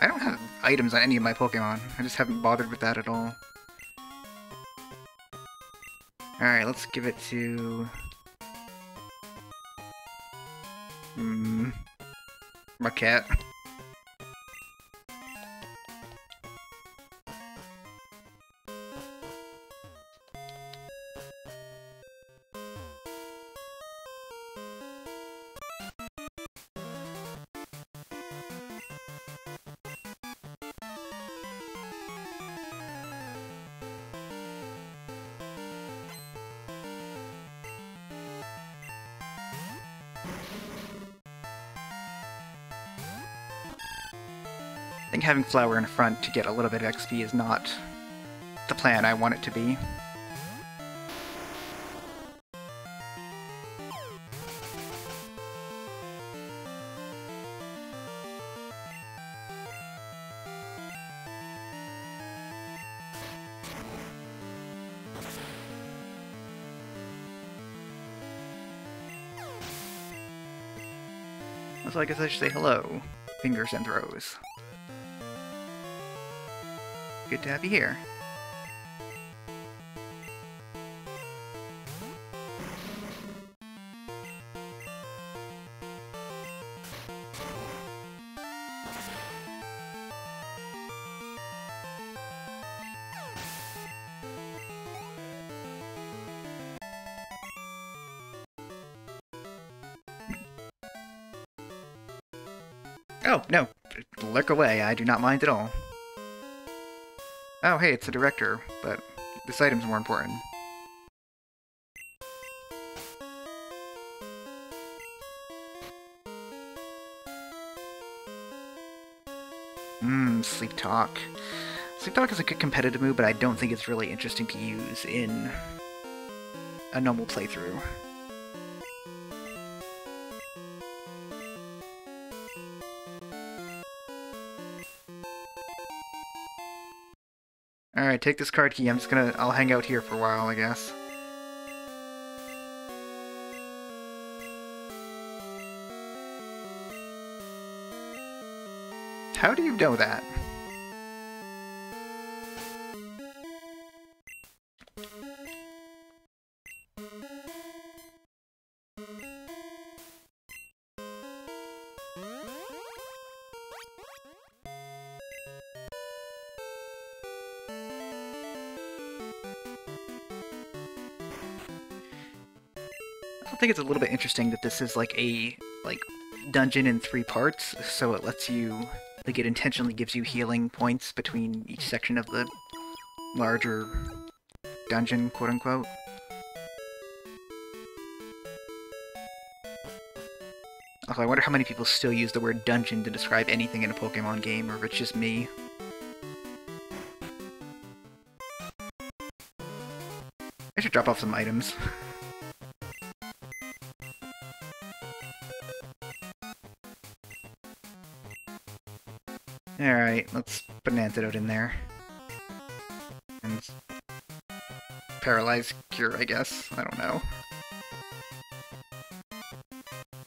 I don't have items on any of my Pokemon. I just haven't bothered with that at all. Alright, let's give it to... my cat. I think having Flower in front to get a little bit of XP is not the plan I want it to be. So I guess I should say hello. Fingers and throws. Good to have you here. Oh, no. Lurk away. I do not mind at all. Oh, hey, it's the director, but this item's more important. Sleep Talk. Sleep Talk is a good competitive move, but I don't think it's really interesting to use in a normal playthrough. Alright, take this card key. I'll hang out here for a while, I guess. How do you know that? I think it's a little bit interesting that this is like a dungeon in 3 parts, so it lets you, like, it intentionally gives you healing points between each section of the larger dungeon, quote-unquote. Also, I wonder how many people still use the word dungeon to describe anything in a Pokemon game, or if it's just me. should drop off some items. Alright, let's put an antidote in there. And paralyze cure, I guess. I don't know.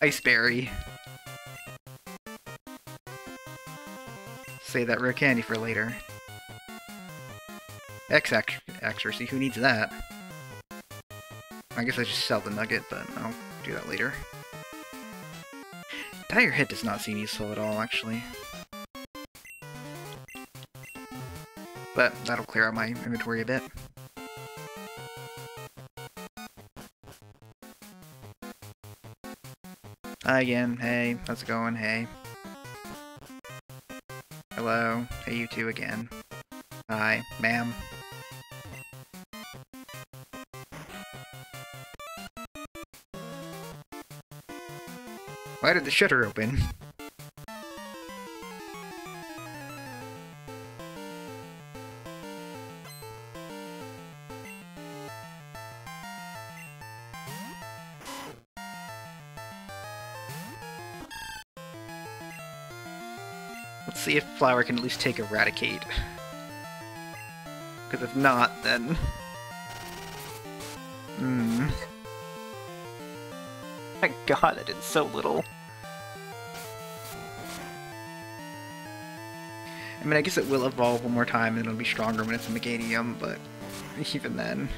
Ice berry. Save that rare candy for later. Accuracy, who needs that? I guess I just sell the nugget, but I'll do that later. Dye your head does not seem useful at all, actually. But that'll clear out my inventory a bit. Hi again, hey, how's it going, hey. Hello, hey you two again. Hi, ma'am. Why did the shutter open? Let's see if Flower can at least take Eradicate. Because if not, then... My god, I did so little. I mean, I guess it will evolve one more time and it'll be stronger when it's a Meganium, but even then...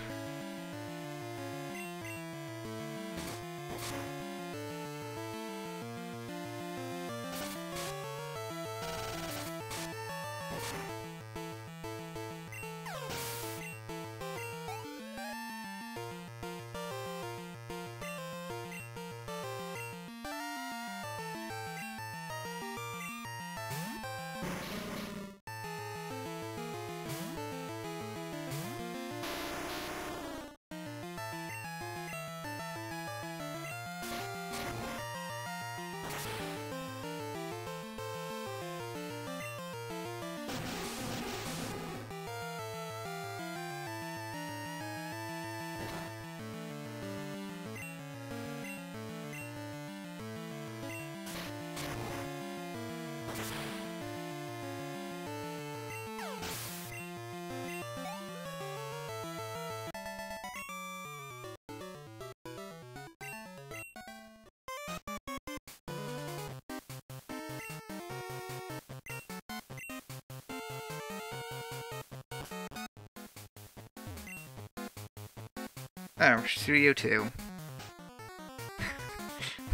Oh, Studio 2.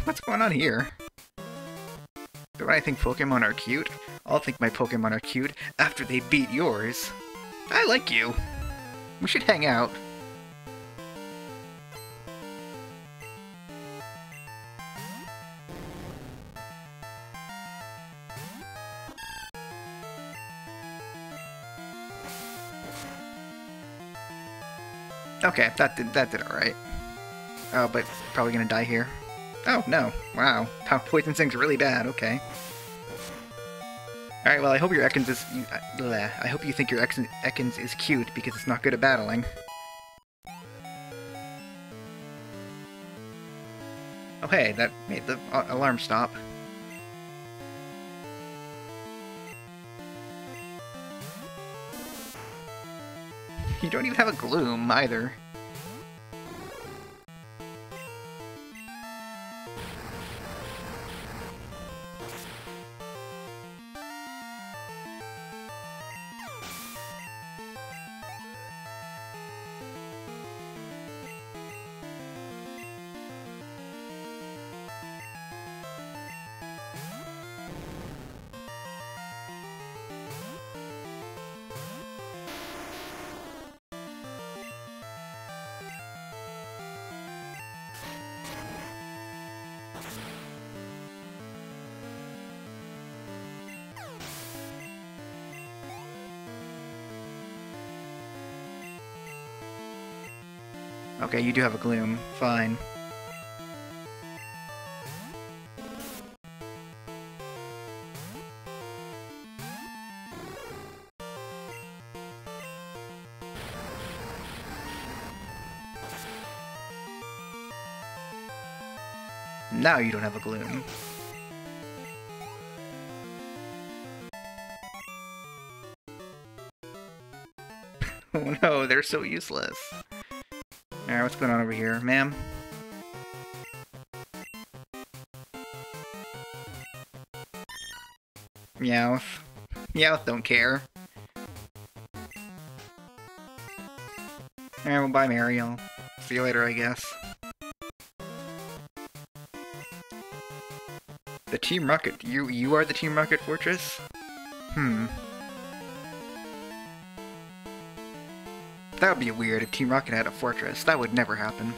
What's going on here? Do I think Pokemon are cute? I'll think my Pokemon are cute after they beat yours. I like you. We should hang out. Okay, that did alright. Oh, but probably gonna die here. Oh, no. Wow. Poison Sting's really bad, okay. Alright, well, I hope your Ekans is... I hope you think your Ekans is cute, because it's not good at battling. Oh, hey, that made the alarm stop. You don't even have a Gloom, either. Okay, you do have a Gloom. Fine. Now you don't have a Gloom. Oh no, they're so useless. Alright, what's going on over here, ma'am? Meowth. Meowth don't care. Alright, well, bye, Mary. I'll see you later, I guess. The Team Rocket. You are the Team Rocket Fortress? That would be weird if Team Rocket had a fortress. That would never happen.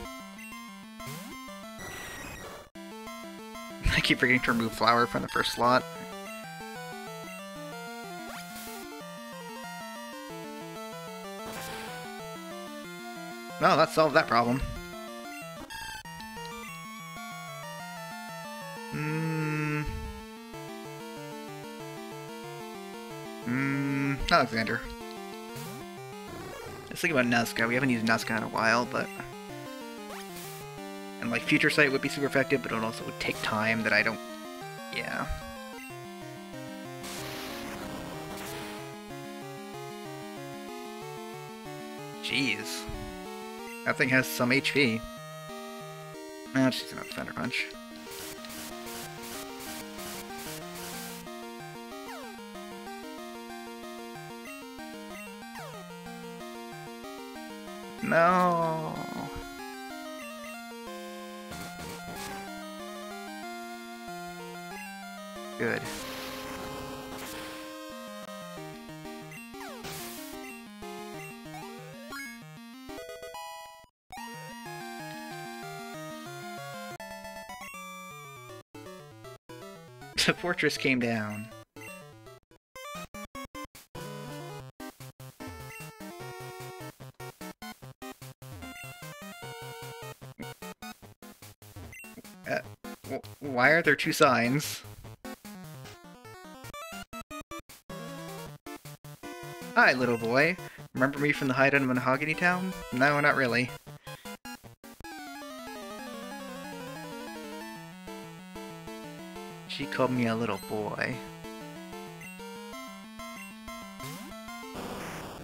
I keep forgetting to remove Flower from the first slot. No, that solved that problem. Alexander. Let's think about Nuzca. We haven't used Nuzca in a while, but... And, like, Future Sight would be super effective, but it also would take time that I don't... Yeah. Jeez. That thing has some HP. Nah, just use another Thunder Punch. No. Good. The fortress came down. Why are there two signs? Hi, little boy. Remember me from the Hideout in Mahogany Town? No, not really. She called me a little boy.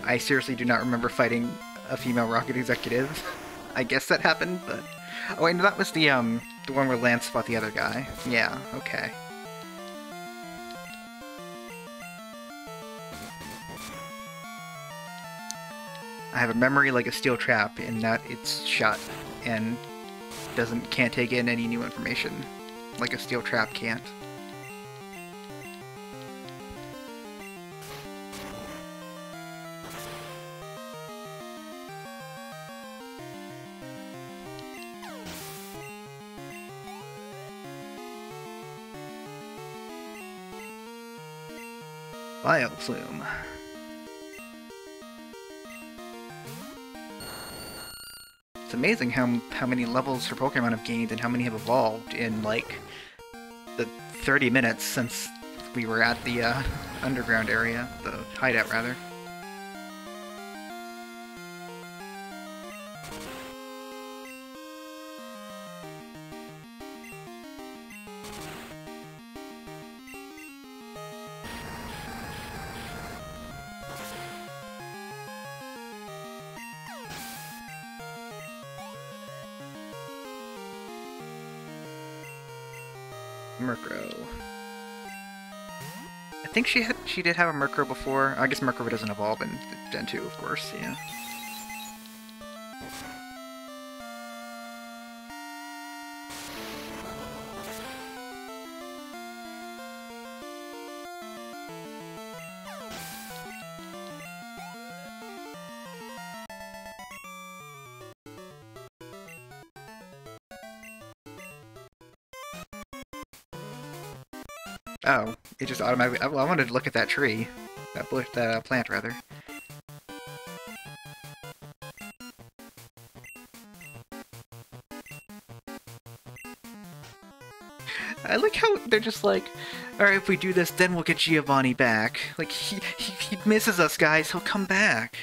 I seriously do not remember fighting a female rocket executive. I guess that happened, but... Oh wait, no, that was the one where Lance fought the other guy. Yeah, okay. I have a memory like a steel trap in that it's shut and can't take in any new information like a steel trap can't. Bioflume. It's amazing how many levels her Pokemon have gained and how many have evolved in, like, the 30 minutes since we were at the underground area, the hideout, rather. Murkrow. I think she did have a Murkrow before. I guess Murkrow doesn't evolve in Gen 2, of course, yeah. Oh, it just automatically... Well, I wanted to look at that tree. That bush, that plant, rather. I like how they're just like, alright, if we do this, then we'll get Giovanni back. Like, he misses us, guys. He'll come back.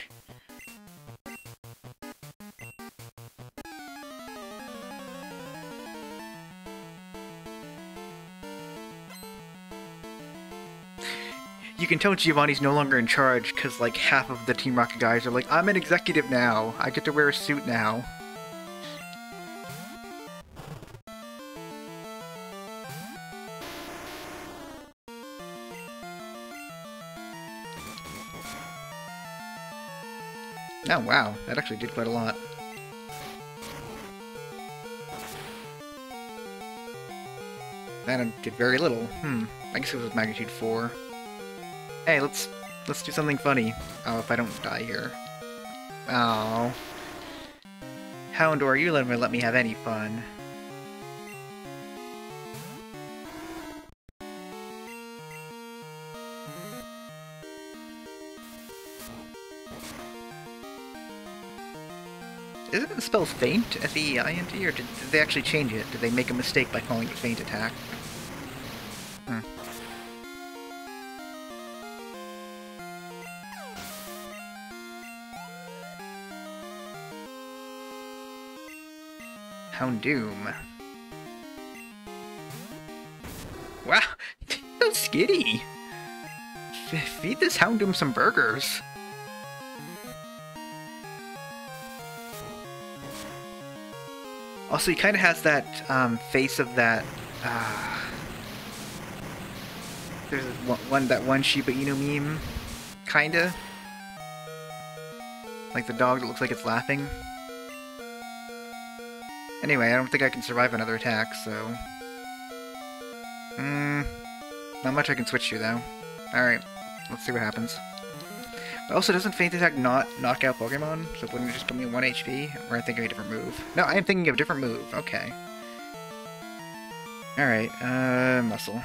You can tell Giovanni's no longer in charge because like half of the Team Rocket guys are like, I'm an executive now. I get to wear a suit now. Oh wow, that actually did quite a lot. That did very little. I guess it was magnitude 4. Hey, let's do something funny. Oh, if I don't die here. Oh. Houndour, you never let me have any fun. Isn't it spelled faint, F-E-I-N-T, or did they actually change it? Did they make a mistake by calling it faint attack? Houndoom. Wow, so skitty! Feed this Houndoom some burgers. Also, he kind of has that face of that. There's that one Shiba Inu meme, kinda. Like the dog that looks like it's laughing. Anyway, I don't think I can survive another attack, so... not much I can switch to, though. Alright, let's see what happens. But also, doesn't Faint Attack not knock out Pokemon? So wouldn't it just put me at 1 HP? Or I'm thinking of a different move? No, I am thinking of a different move. Okay. Alright, Muscle.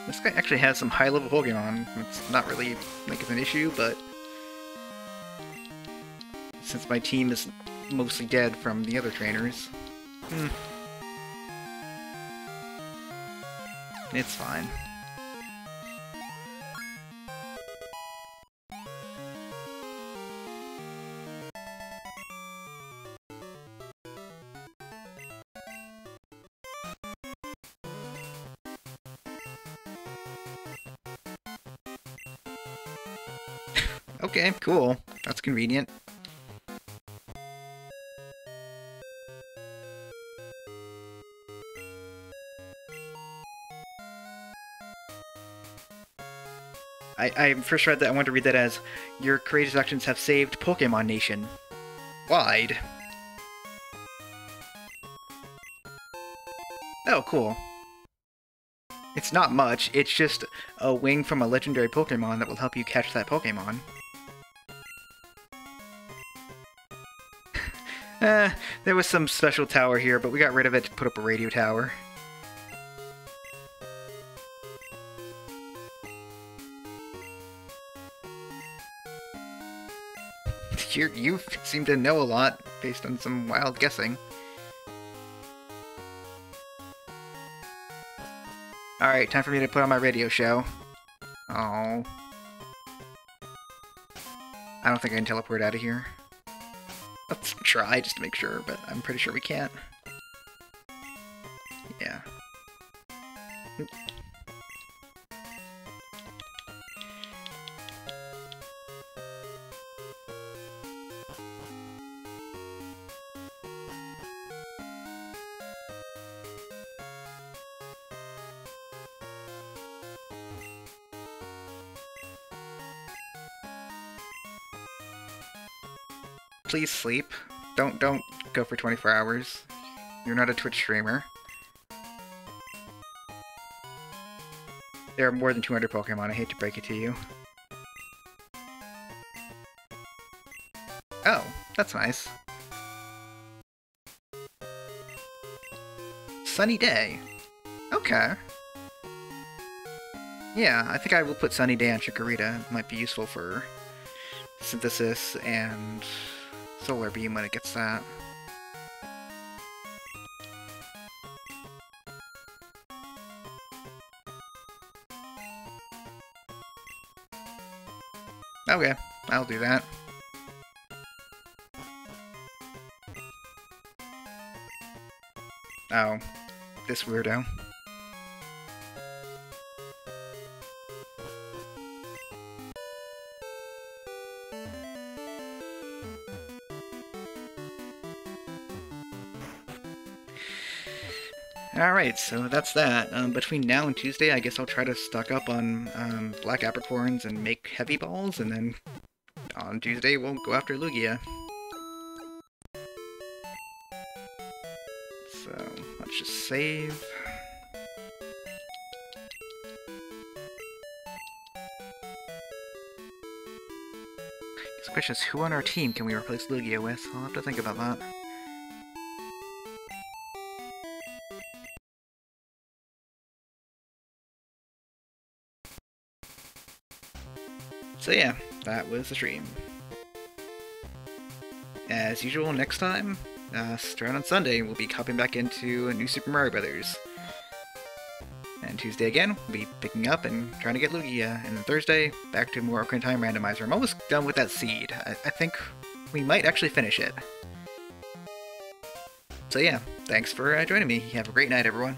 This guy actually has some high-level Pokemon. It's not really like it's an issue, but since my team is mostly dead from the other trainers, it's fine. Okay, cool. That's convenient. I first read that, I wanted to read that as, your courageous actions have saved Pokemon Nation. Wide. Oh, cool. It's not much, it's just a wing from a legendary Pokemon that will help you catch that Pokemon. There was some special tower here, but we got rid of it to put up a radio tower. You seem to know a lot, based on some wild guessing. Alright, time for me to put on my radio show. Oh. I don't think I can teleport out of here. Let's try just to make sure, but I'm pretty sure we can't. Yeah. Please sleep. Don't go for 24 hours. You're not a Twitch streamer. There are more than 200 Pokemon, I hate to break it to you. Oh, that's nice. Sunny day. Okay. Yeah, I think I will put Sunny Day on Chikorita. It might be useful for Synthesis and Solar Beam when it gets that. Okay, I'll do that. Oh, this weirdo. Alright, so that's that. Between now and Tuesday, I guess I'll try to stock up on black apricorns and make heavy balls, and then on Tuesday we'll go after Lugia. So, let's just save. The question is, who on our team can we replace Lugia with? I'll have to think about that. So yeah, that was the stream. As usual, next time, starting on Sunday, we'll be hopping back into New Super Mario Bros. And Tuesday again, we'll be picking up and trying to get Lugia. And then Thursday, back to more Ocarina Time Randomizer. I'm almost done with that seed. I think we might actually finish it. So yeah, thanks for joining me. Have a great night, everyone.